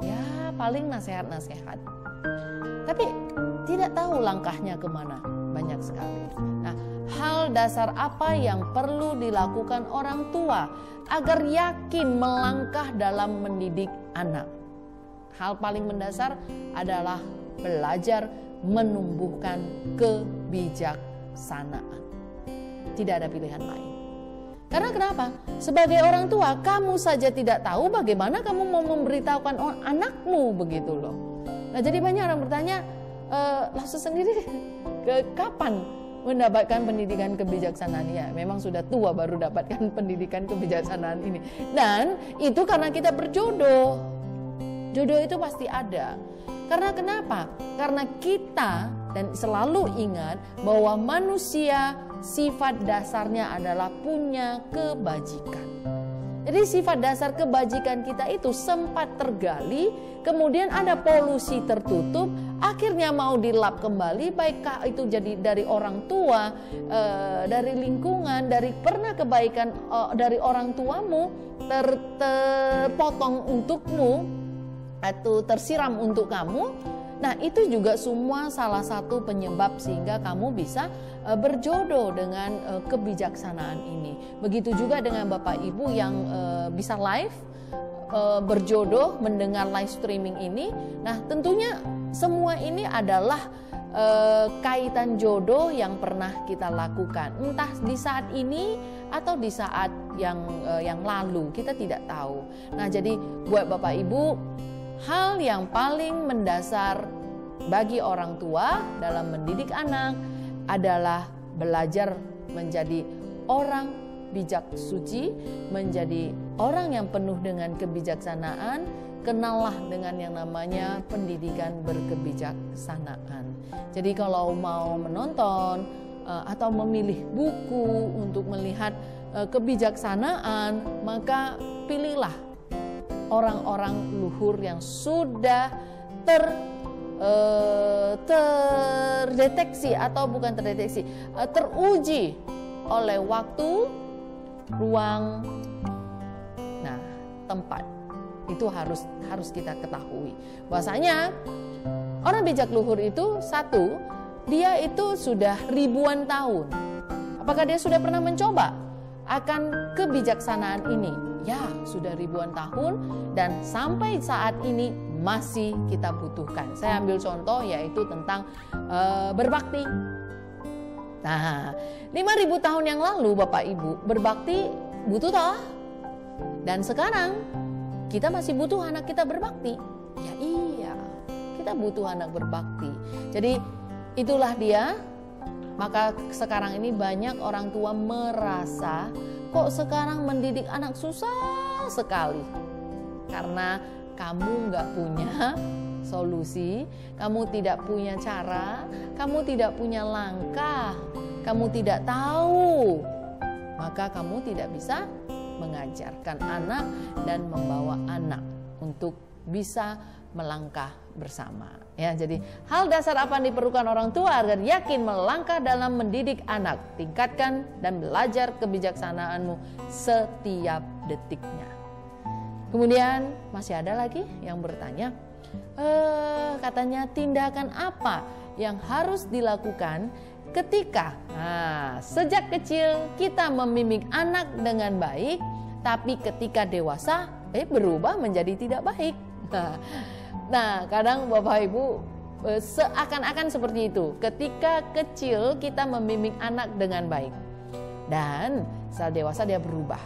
ya paling nasihat-nasihat. Tapi tidak tahu langkahnya kemana, banyak sekali. Nah, hal dasar apa yang perlu dilakukan orang tua agar yakin melangkah dalam mendidik anak? Hal paling mendasar adalah belajar menumbuhkan kebijaksanaan. Tidak ada pilihan lain. Karena kenapa? Sebagai orang tua, kamu saja tidak tahu bagaimana kamu mau memberitahukan anakmu, begitu loh. Nah, jadi banyak orang bertanya, langsung sendiri kapan mendapatkan pendidikan kebijaksanaan? Ya, memang sudah tua baru dapatkan pendidikan kebijaksanaan ini. Dan itu karena kita berjodoh. Jodoh itu pasti ada. Karena kenapa? Karena kita, dan selalu ingat bahwa manusia sifat dasarnya adalah punya kebajikan. Jadi sifat dasar kebajikan kita itu sempat tergali, kemudian ada polusi tertutup, akhirnya mau dilap kembali, baikkah itu jadi dari orang tua, dari lingkungan, dari pernah kebaikan dari orang tuamu terpotong untukmu, atau tersiram untuk kamu. Nah, itu juga semua salah satu penyebab sehingga kamu bisa berjodoh dengan kebijaksanaan ini. Begitu juga dengan Bapak Ibu yang bisa live berjodoh mendengar live streaming ini. Nah, tentunya semua ini adalah kaitan jodoh yang pernah kita lakukan, entah di saat ini atau di saat yang lalu, kita tidak tahu. Nah, jadi buat Bapak Ibu, hal yang paling mendasar bagi orang tua dalam mendidik anak adalah belajar menjadi orang bijak suci, menjadi orang yang penuh dengan kebijaksanaan. Kenallah dengan yang namanya pendidikan berkebijaksanaan. Jadi kalau mau menonton atau memilih buku untuk melihat kebijaksanaan, maka pilihlah orang-orang luhur yang sudah terdeteksi atau bukan terdeteksi, teruji oleh waktu, ruang, nah tempat. Itu harus kita ketahui. Bahwasanya orang bijak luhur itu satu, dia itu sudah ribuan tahun. Apakah dia sudah pernah mencoba akan kebijaksanaan ini? Ya, sudah ribuan tahun dan sampai saat ini masih kita butuhkan. Saya ambil contoh yaitu tentang berbakti. Nah, 5.000 tahun yang lalu Bapak Ibu, berbakti butuh toh? Dan sekarang kita masih butuh anak kita berbakti. Ya iya, kita butuh anak berbakti. Jadi itulah dia. Maka sekarang ini banyak orang tua merasa kok sekarang mendidik anak susah sekali. Karena kamu nggak punya solusi, kamu tidak punya cara, kamu tidak punya langkah, kamu tidak tahu. Maka kamu tidak bisa mengajarkan anak dan membawa anak untuk bisa melangkah bersama. Ya, jadi hal dasar apa yang diperlukan orang tua agar yakin melangkah dalam mendidik anak? Tingkatkan dan belajar kebijaksanaanmu setiap detiknya. Kemudian masih ada lagi yang bertanya, katanya tindakan apa yang harus dilakukan ketika sejak kecil kita membimbing anak dengan baik, tapi ketika dewasa berubah menjadi tidak baik. Nah, kadang Bapak Ibu seakan-akan seperti itu. Ketika kecil kita membimbing anak dengan baik, dan saat dewasa dia berubah.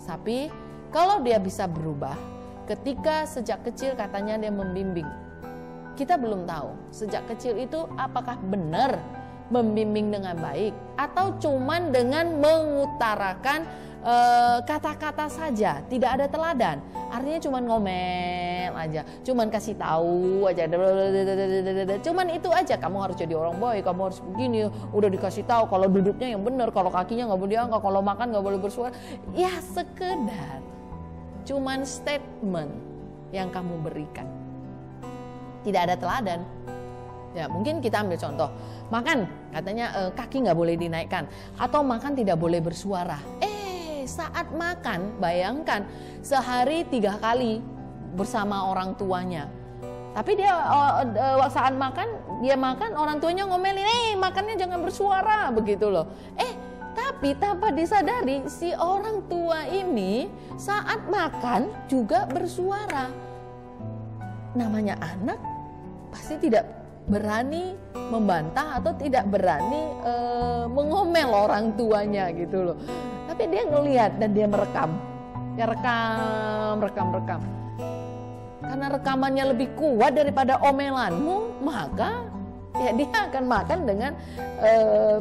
Tapi kalau dia bisa berubah ketika sejak kecil katanya dia membimbing, kita belum tahu sejak kecil itu apakah benar membimbing dengan baik atau cuman dengan mengutarakan kata-kata saja, tidak ada teladan. Artinya cuman ngomel aja, cuman kasih tahu aja, cuman itu aja. Kamu harus jadi orang baik, kamu harus begini. Udah dikasih tahu kalau duduknya yang benar, kalau kakinya nggak boleh diangkat, kalau makan nggak boleh bersuara. Ya sekedar cuman statement yang kamu berikan, tidak ada teladan. Ya mungkin kita ambil contoh, makan katanya kaki nggak boleh dinaikkan, atau makan tidak boleh bersuara. Saat makan, bayangkan sehari 3 kali bersama orang tuanya. Tapi dia saat makan, dia makan, orang tuanya ngomelin, makannya jangan bersuara, begitu loh. Tapi tanpa disadari si orang tua ini saat makan juga bersuara. Namanya anak pasti tidak berani membantah atau tidak berani mengomel orang tuanya gitu loh. Tapi dia ngelihat dan dia merekam. Dia rekam. Karena rekamannya lebih kuat daripada omelanmu, maka ya dia akan makan dengan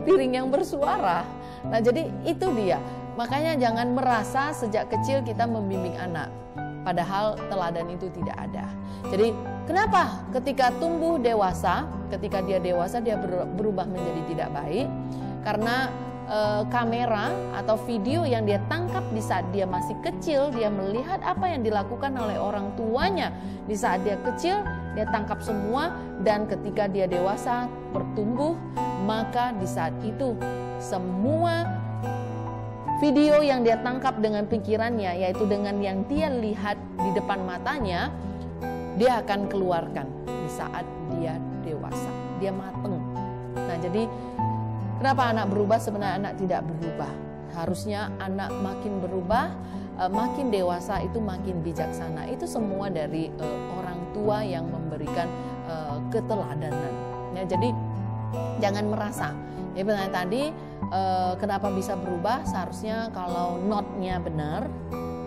piring yang bersuara. Nah, jadi itu dia. Makanya jangan merasa sejak kecil kita membimbing anak, padahal teladan itu tidak ada. Jadi kenapa ketika tumbuh dewasa, ketika dia dewasa dia berubah menjadi tidak baik? Karena kamera atau video yang dia tangkap di saat dia masih kecil, dia melihat apa yang dilakukan oleh orang tuanya di saat dia kecil, dia tangkap semua, dan ketika dia dewasa bertumbuh, maka di saat itu semua video yang dia tangkap dengan pikirannya, yaitu dengan yang dia lihat di depan matanya, dia akan keluarkan di saat dia dewasa, dia mateng. Nah, jadi kenapa anak berubah? Sebenarnya anak tidak berubah. Harusnya anak makin berubah, makin dewasa itu makin bijaksana. Itu semua dari orang tua yang memberikan keteladanan. Ya, jadi jangan merasa. Ya, benar tadi kenapa bisa berubah? Seharusnya kalau notnya benar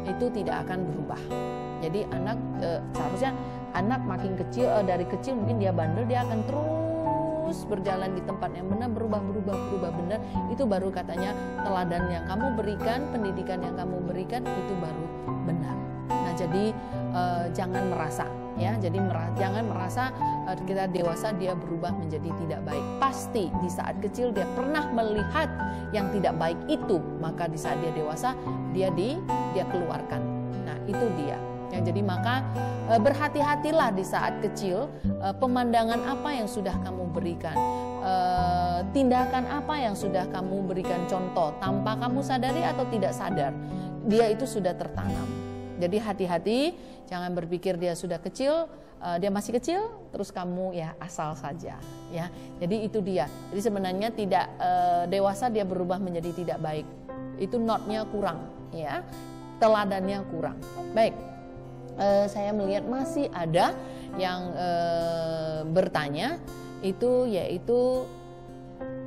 itu tidak akan berubah. Jadi anak seharusnya anak makin kecil, dari kecil mungkin dia bandel, dia akan terus berjalan di tempat yang benar, berubah benar. Itu baru katanya teladan yang kamu berikan, pendidikan yang kamu berikan itu baru benar. Nah, jadi jangan merasa, ya. Jadi jangan merasa kita dewasa dia berubah menjadi tidak baik. Pasti di saat kecil dia pernah melihat yang tidak baik itu, maka di saat dia dewasa dia keluarkan. Nah, itu dia. Ya, jadi maka berhati-hatilah di saat kecil, pemandangan apa yang sudah kamu berikan, tindakan apa yang sudah kamu berikan contoh tanpa kamu sadari atau tidak sadar, dia itu sudah tertanam. Jadi hati-hati, jangan berpikir dia sudah kecil, dia masih kecil, terus kamu ya asal saja, ya. Jadi itu dia. Jadi sebenarnya tidak dewasa dia berubah menjadi tidak baik, itu notnya kurang, ya, teladannya kurang. Baik. Saya melihat masih ada yang bertanya, itu yaitu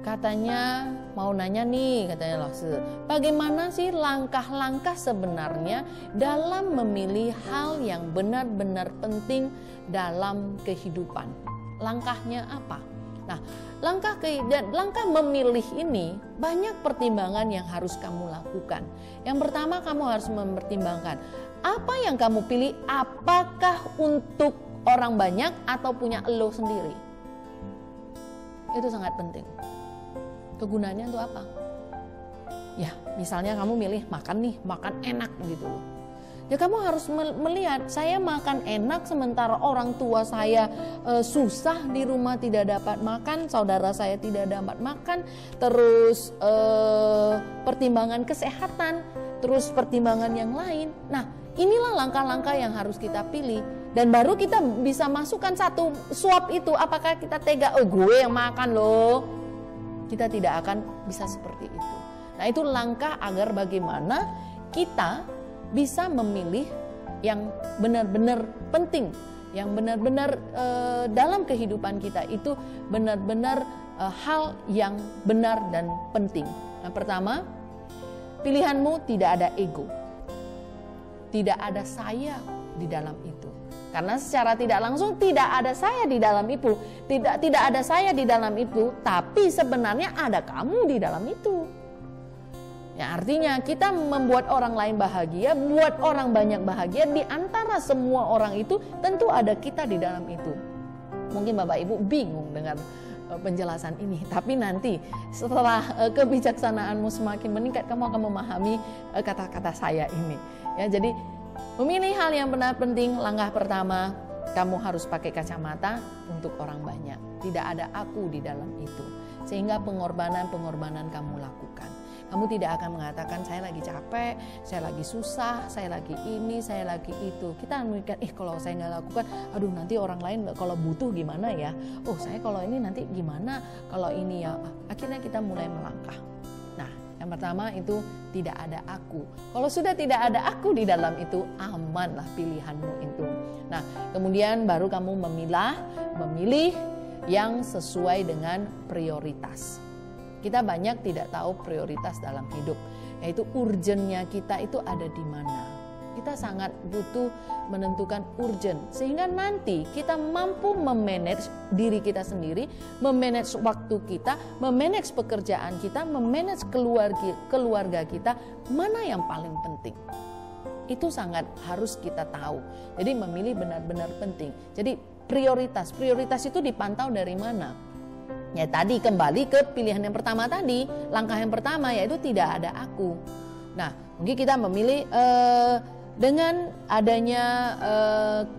katanya mau nanya nih, katanya Lakse, bagaimana sih langkah-langkah sebenarnya dalam memilih hal yang benar-benar penting dalam kehidupan? Langkahnya apa? Nah, langkah memilih ini banyak pertimbangan yang harus kamu lakukan. Yang pertama, kamu harus mempertimbangkan apa yang kamu pilih, apakah untuk orang banyak atau punya elo sendiri. Itu sangat penting. Kegunaannya untuk apa? Ya, misalnya kamu milih makan enak gitu loh. Ya, kamu harus melihat, saya makan enak sementara orang tua saya susah di rumah, tidak dapat makan, saudara saya tidak dapat makan, terus pertimbangan kesehatan, terus pertimbangan yang lain. Nah, inilah langkah-langkah yang harus kita pilih, dan baru kita bisa masukkan satu suap itu. Apakah kita tega, oh gue yang makan loh? Kita tidak akan bisa seperti itu. Nah, itu langkah agar bagaimana kita bisa memilih yang benar-benar penting, yang benar-benar dalam kehidupan kita itu benar-benar hal yang benar dan penting. Nah, pertama, pilihanmu tidak ada ego. Tidak ada saya di dalam itu. Karena secara tidak langsung tidak ada saya di dalam itu. Tidak ada saya di dalam itu, tapi sebenarnya ada kamu di dalam itu. Ya, artinya kita membuat orang lain bahagia, buat orang banyak bahagia, di antara semua orang itu tentu ada kita di dalam itu. Mungkin Bapak Ibu bingung dengan penjelasan ini, tapi nanti setelah kebijaksanaanmu semakin meningkat, kamu akan memahami kata-kata saya ini. Ya, jadi memilih hal yang benar penting. Langkah pertama, kamu harus pakai kacamata untuk orang banyak. Tidak ada aku di dalam itu, sehingga pengorbanan kamu lakukan. Kamu tidak akan mengatakan saya lagi capek, saya lagi susah, saya lagi ini, saya lagi itu. Kita mikir, kalau saya nggak lakukan, aduh nanti orang lain kalau butuh gimana ya? Oh, saya kalau ini nanti gimana? Kalau ini ya, akhirnya kita mulai melangkah. Nah, yang pertama itu tidak ada aku. Kalau sudah tidak ada aku di dalam itu, amanlah pilihanmu itu. Nah, kemudian baru kamu memilih yang sesuai dengan prioritas. Kita banyak tidak tahu prioritas dalam hidup, yaitu urgennya kita itu ada di mana. Kita sangat butuh menentukan urgen, sehingga nanti kita mampu memanage diri kita sendiri, memanage waktu kita, memanage pekerjaan kita, memanage keluarga kita, mana yang paling penting. Itu sangat harus kita tahu. Jadi memilih benar-benar penting. Jadi prioritas itu dipantau dari mana? Ya, tadi kembali ke pilihan yang pertama tadi, langkah yang pertama yaitu tidak ada aku. Nah, mungkin kita memilih dengan adanya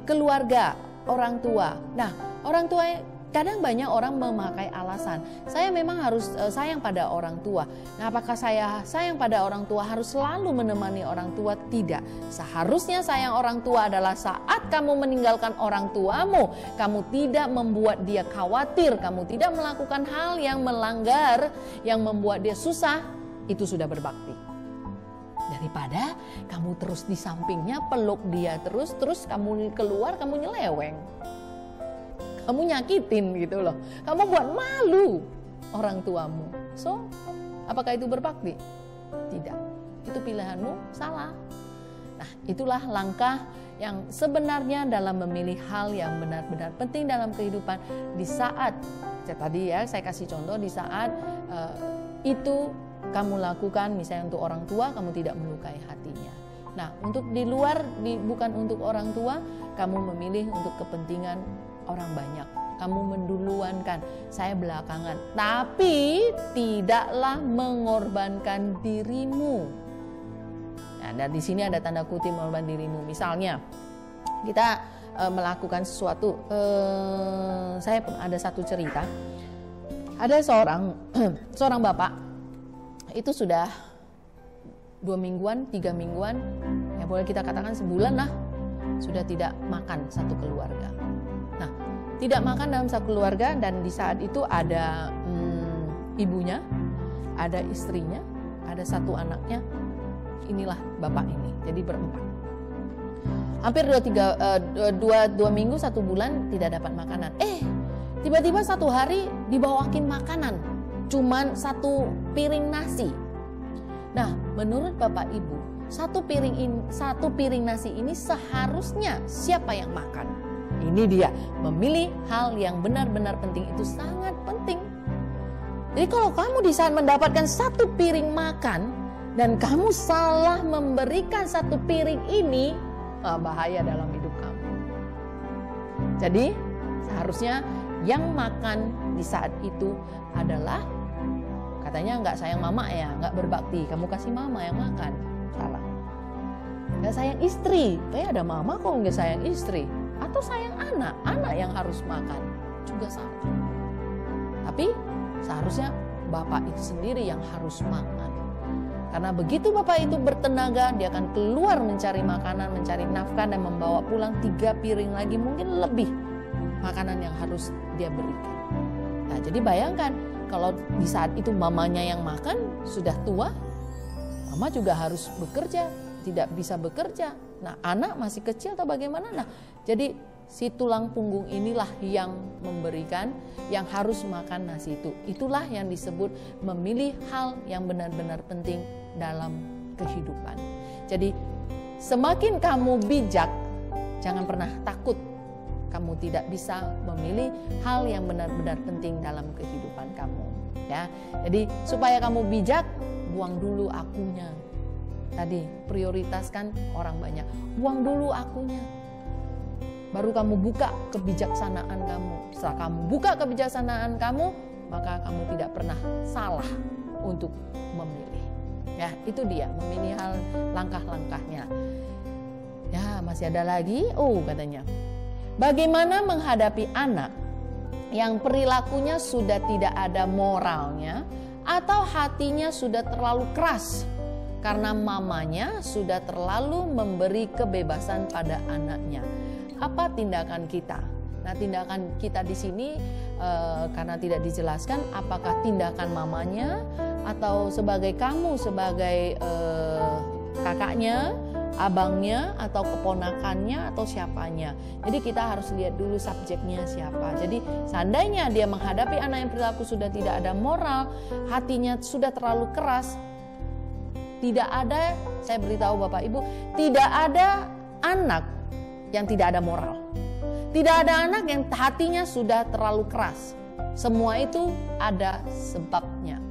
keluarga, orang tua. Nah, orang tua Kadang banyak orang memakai alasan, saya memang harus sayang pada orang tua. Nah, apakah saya sayang pada orang tua harus selalu menemani orang tua? Tidak. Seharusnya sayang orang tua adalah saat kamu meninggalkan orang tuamu, kamu tidak membuat dia khawatir, kamu tidak melakukan hal yang melanggar, yang membuat dia susah, itu sudah berbakti. Daripada kamu terus di sampingnya, peluk dia terus kamu keluar, kamu nyeleweng. Kamu nyakitin gitu loh. Kamu buat malu orang tuamu. So, apakah itu berbakti? Tidak. Itu pilihanmu salah. Nah, itulah langkah yang sebenarnya dalam memilih hal yang benar-benar penting dalam kehidupan. Di saat, tadi ya saya kasih contoh, di saat itu kamu lakukan misalnya untuk orang tua, kamu tidak melukai hatinya. Nah, untuk di luar, bukan untuk orang tua, kamu memilih untuk kepentingan orang banyak. Kamu menduluankan, saya belakangan. Tapi tidaklah mengorbankan dirimu. Nah, dan di sini ada tanda kutip mengorbankan dirimu. Misalnya, kita melakukan sesuatu. Saya ada satu cerita. Ada seorang bapak, itu sudah 2 mingguan, 3 mingguan, ya boleh kita katakan sebulan lah, sudah tidak makan satu keluarga. Nah, tidak makan dalam satu keluarga, dan di saat itu ada ibunya, ada istrinya, ada 1 anaknya. Inilah bapak ini, jadi berempat. Hampir 2 minggu, 1 bulan tidak dapat makanan. Tiba-tiba 1 hari dibawakin makanan, cuman 1 piring nasi. Nah, menurut Bapak Ibu, 1 piring nasi ini seharusnya siapa yang makan? Ini dia, memilih hal yang benar-benar penting itu sangat penting. Jadi kalau kamu di saat mendapatkan 1 piring makan dan kamu salah memberikan 1 piring ini, bahaya dalam hidup kamu. Jadi seharusnya yang makan di saat itu adalah, katanya nggak sayang mama ya, nggak berbakti, kamu kasih mama yang makan. Salah. Nggak sayang istri, ada mama kok nggak sayang istri. Atau sayang anak yang harus makan, juga salah. Tapi seharusnya bapak itu sendiri yang harus makan. Karena begitu bapak itu bertenaga, dia akan keluar mencari makanan, mencari nafkah, dan membawa pulang 3 piring lagi, mungkin lebih makanan yang harus dia berikan. Nah, jadi bayangkan, kalau di saat itu mamanya yang makan, sudah tua, mama juga harus bekerja, tidak bisa bekerja. Nah, anak masih kecil atau bagaimana? Nah, jadi si tulang punggung inilah yang memberikan, yang harus makan nasi itu. Itulah yang disebut memilih hal yang benar-benar penting dalam kehidupan. Jadi semakin kamu bijak, jangan pernah takut kamu tidak bisa memilih hal yang benar-benar penting dalam kehidupan kamu. Ya, jadi supaya kamu bijak, buang dulu akunya. Tadi prioritaskan orang banyak, buang dulu akunya. Baru kamu buka kebijaksanaan kamu. Setelah kamu buka kebijaksanaan kamu, maka kamu tidak pernah salah untuk memilih. Ya, itu dia, memilih hal langkah-langkahnya. Ya, masih ada lagi. Katanya, bagaimana menghadapi anak yang perilakunya sudah tidak ada moralnya atau hatinya sudah terlalu keras karena mamanya sudah terlalu memberi kebebasan pada anaknya? Apa tindakan kita? Nah, tindakan kita di sini karena tidak dijelaskan apakah tindakan mamanya atau sebagai kamu sebagai kakaknya, abangnya, atau keponakannya, atau siapanya. Jadi kita harus lihat dulu subjeknya siapa. Jadi seandainya dia menghadapi anak yang perilaku sudah tidak ada moral, hatinya sudah terlalu keras, tidak ada, saya beritahu Bapak Ibu, tidak ada anak yang tidak ada moral. Tidak ada anak yang hatinya sudah terlalu keras. Semua itu ada sebabnya.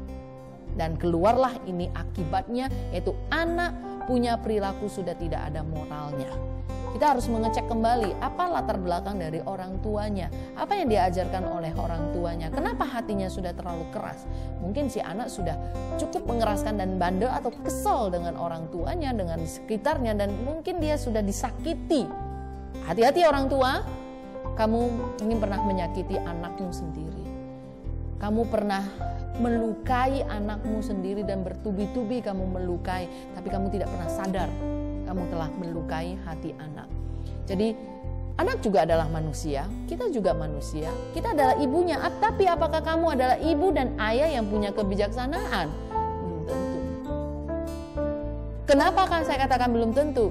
Dan keluarlah ini akibatnya, yaitu anak punya perilaku sudah tidak ada moralnya. Kita harus mengecek kembali apa latar belakang dari orang tuanya, apa yang diajarkan oleh orang tuanya, kenapa hatinya sudah terlalu keras. Mungkin si anak sudah cukup mengeraskan dan bandel atau kesal dengan orang tuanya, dengan sekitarnya, dan mungkin dia sudah disakiti. Hati-hati orang tua, kamu mungkin pernah menyakiti anakmu sendiri. Kamu pernah melukai anakmu sendiri dan bertubi-tubi kamu melukai, tapi kamu tidak pernah sadar kamu telah melukai hati anak. Jadi anak juga adalah manusia, kita juga manusia, kita adalah ibunya. Tapi apakah kamu adalah ibu dan ayah yang punya kebijaksanaan? Belum tentu. Kenapa kan saya katakan belum tentu?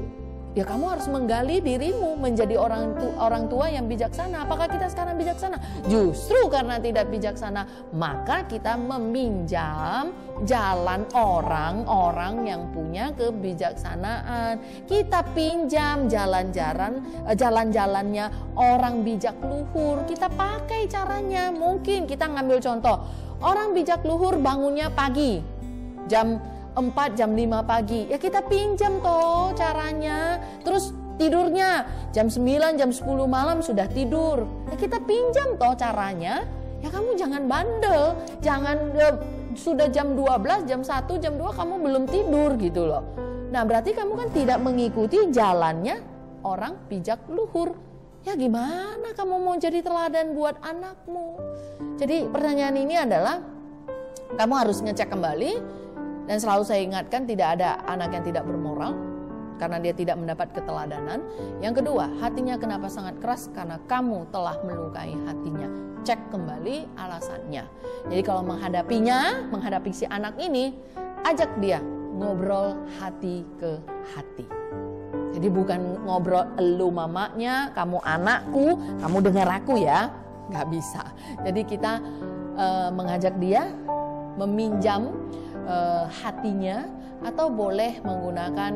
Ya kamu harus menggali dirimu menjadi orang tua yang bijaksana. Apakah kita sekarang bijaksana? Justru karena tidak bijaksana, maka kita meminjam jalan orang-orang yang punya kebijaksanaan. Kita pinjam jalan-jalannya orang bijak luhur. Kita pakai caranya. Mungkin kita ngambil contoh, orang bijak luhur bangunnya pagi, jam 4, jam 5 pagi, ya kita pinjam toh caranya. Terus tidurnya jam 9, jam 10 malam sudah tidur, ya kita pinjam toh caranya. Ya kamu jangan bandel, jangan sudah jam 12, jam 1, jam 2 kamu belum tidur gitu loh. Nah berarti kamu kan tidak mengikuti jalannya orang bijak luhur. Ya gimana kamu mau jadi teladan buat anakmu? Jadi pertanyaan ini adalah kamu harus ngecek kembali. Dan selalu saya ingatkan, tidak ada anak yang tidak bermoral karena dia tidak mendapat keteladanan. Yang kedua, hatinya kenapa sangat keras? Karena kamu telah melukai hatinya. Cek kembali alasannya. Jadi kalau menghadapi si anak ini, ajak dia ngobrol hati ke hati. Jadi bukan ngobrol elu mamanya, kamu anakku, kamu dengar aku ya. Gak bisa. Jadi kita mengajak dia meminjam hatinya, atau boleh menggunakan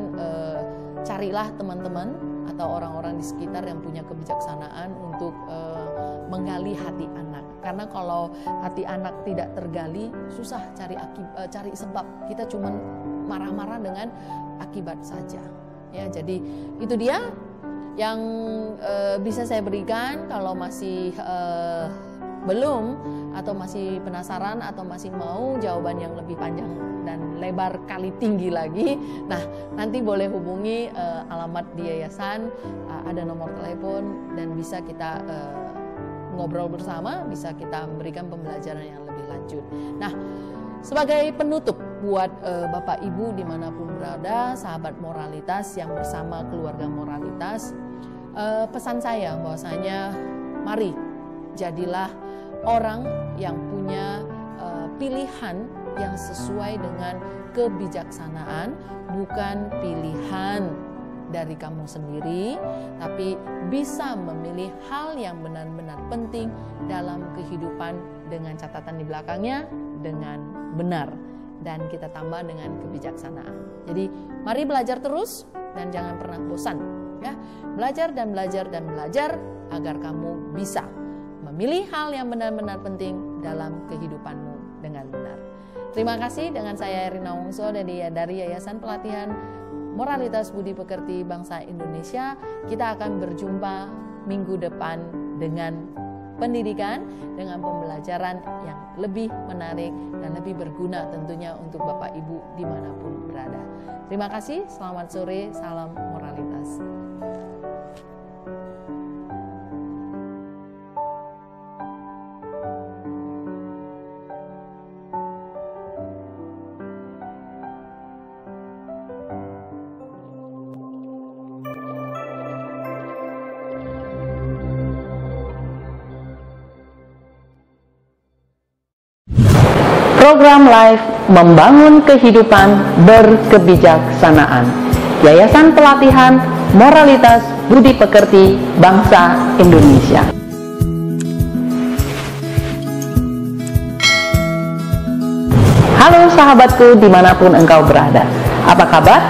carilah teman-teman atau orang-orang di sekitar yang punya kebijaksanaan untuk menggali hati anak. Karena kalau hati anak tidak tergali, susah cari sebab. Kita cuma marah-marah dengan akibat saja. Ya, jadi itu dia yang bisa saya berikan. Kalau masih belum atau masih penasaran atau masih mau jawaban yang lebih panjang dan lebar kali tinggi lagi, nah nanti boleh hubungi alamat di yayasan, ada nomor telepon dan bisa kita ngobrol bersama, bisa kita memberikan pembelajaran yang lebih lanjut. Nah sebagai penutup buat Bapak Ibu dimanapun berada, sahabat moralitas yang bersama keluarga moralitas, pesan saya bahwasanya mari jadilah orang yang punya pilihan yang sesuai dengan kebijaksanaan, bukan pilihan dari kamu sendiri, tapi bisa memilih hal yang benar-benar penting dalam kehidupan dengan catatan di belakangnya dengan benar, dan kita tambah dengan kebijaksanaan. Jadi mari belajar terus dan jangan pernah bosan ya. Belajar dan belajar dan belajar agar kamu bisa memilih hal yang benar-benar penting dalam kehidupanmu dengan benar. Terima kasih, dengan saya Erina Wongso dari Yayasan Pelatihan Moralitas Budi Pekerti Bangsa Indonesia. Kita akan berjumpa minggu depan dengan pendidikan, dengan pembelajaran yang lebih menarik dan lebih berguna tentunya untuk Bapak Ibu dimanapun berada. Terima kasih, selamat sore, salam moralitas. Program Live Membangun Kehidupan Berkebijaksanaan, Yayasan Pelatihan Moralitas Budi Pekerti Bangsa Indonesia. Halo sahabatku dimanapun engkau berada, apa kabar?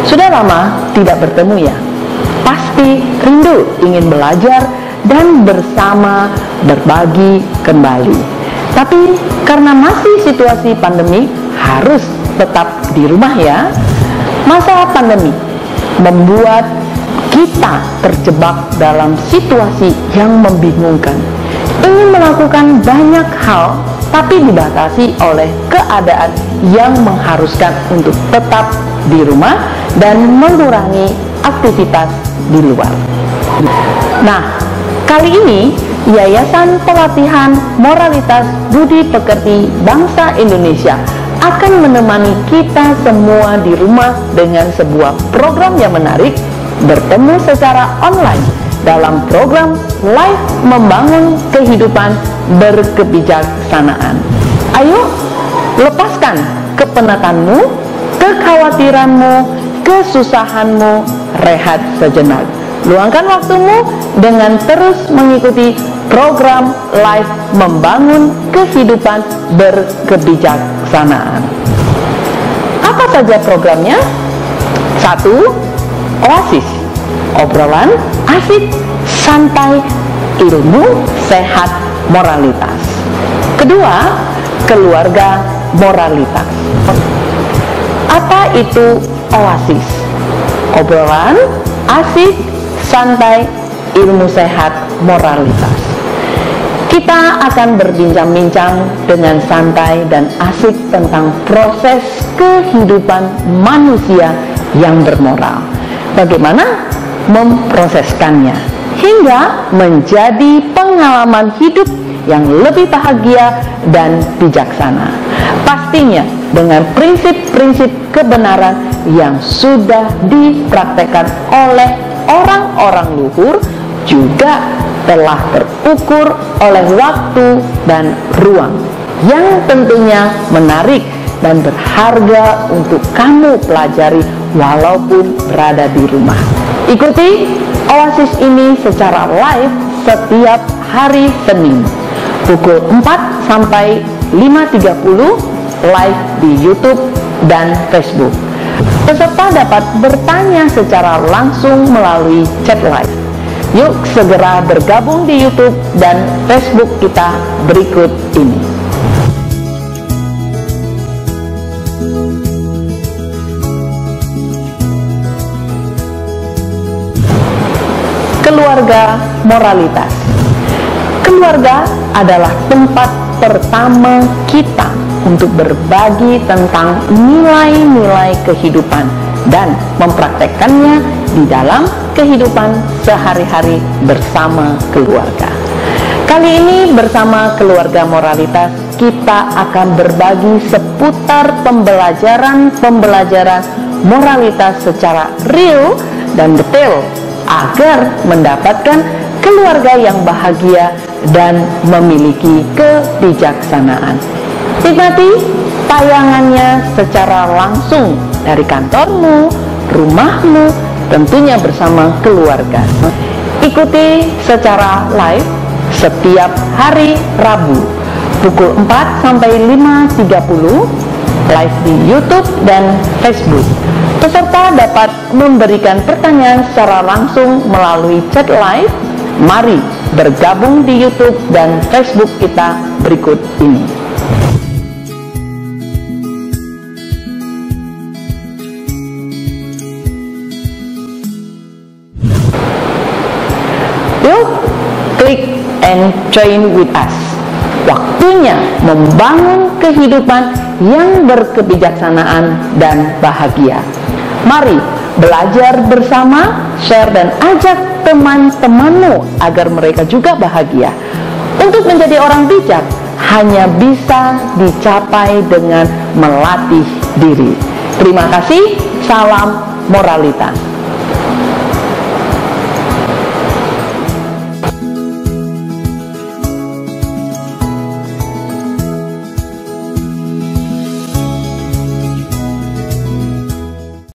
Sudah lama tidak bertemu ya? Pasti rindu ingin belajar dan bersama berbagi kembali. Tapi karena masih situasi pandemi, harus tetap di rumah ya. Masa pandemi membuat kita terjebak dalam situasi yang membingungkan. Ingin melakukan banyak hal, tapi dibatasi oleh keadaan yang mengharuskan untuk tetap di rumah dan mengurangi aktivitas di luar. Nah, kali ini Yayasan Pelatihan Moralitas Budi Pekerti Bangsa Indonesia akan menemani kita semua di rumah dengan sebuah program yang menarik, bertemu secara online dalam program Live Membangun Kehidupan Berkebijaksanaan. Ayo, lepaskan kepenatanmu, kekhawatiranmu, kesusahanmu, rehat sejenak. Luangkan waktumu dengan terus mengikuti program Live Membangun Kehidupan Berkebijaksanaan. Apa saja programnya? 1. Oasis, obrolan asik, santai, ilmu, sehat, moralitas. 2. Keluarga moralitas. Apa itu oasis? Obrolan asik, santai, ilmu sehat, moralitas. Kita akan berbincang-bincang dengan santai dan asik tentang proses kehidupan manusia yang bermoral. Bagaimana memproseskannya hingga menjadi pengalaman hidup yang lebih bahagia dan bijaksana. Pastinya dengan prinsip-prinsip kebenaran yang sudah dipraktekkan oleh orang-orang luhur, juga telah terukur oleh waktu dan ruang, yang tentunya menarik dan berharga untuk kamu pelajari walaupun berada di rumah. Ikuti Oasis ini secara live setiap hari Senin pukul 4 sampai 5.30 live di YouTube dan Facebook. Peserta dapat bertanya secara langsung melalui chat live. Yuk segera bergabung di YouTube dan Facebook kita berikut ini. Keluarga moralitas. Keluarga adalah tempat pertama kita untuk berbagi tentang nilai-nilai kehidupan dan mempraktekkannya di dalam kehidupan sehari-hari bersama keluarga. Kali ini bersama keluarga moralitas kita akan berbagi seputar pembelajaran moralitas secara real dan detail agar mendapatkan keluarga yang bahagia dan memiliki kebijaksanaan. Nikmati tayangannya secara langsung dari kantormu, rumahmu, tentunya bersama keluarga. Ikuti secara live setiap hari Rabu pukul 4 sampai 5.30 live di YouTube dan Facebook. Peserta dapat memberikan pertanyaan secara langsung melalui chat live. Mari bergabung di YouTube dan Facebook kita berikut ini. Yuk, klik and join with us. Waktunya membangun kehidupan yang berkebijaksanaan dan bahagia. Mari belajar bersama, share dan ajak teman-temanmu agar mereka juga bahagia. Untuk menjadi orang bijak hanya bisa dicapai dengan melatih diri. Terima kasih, salam moralitas.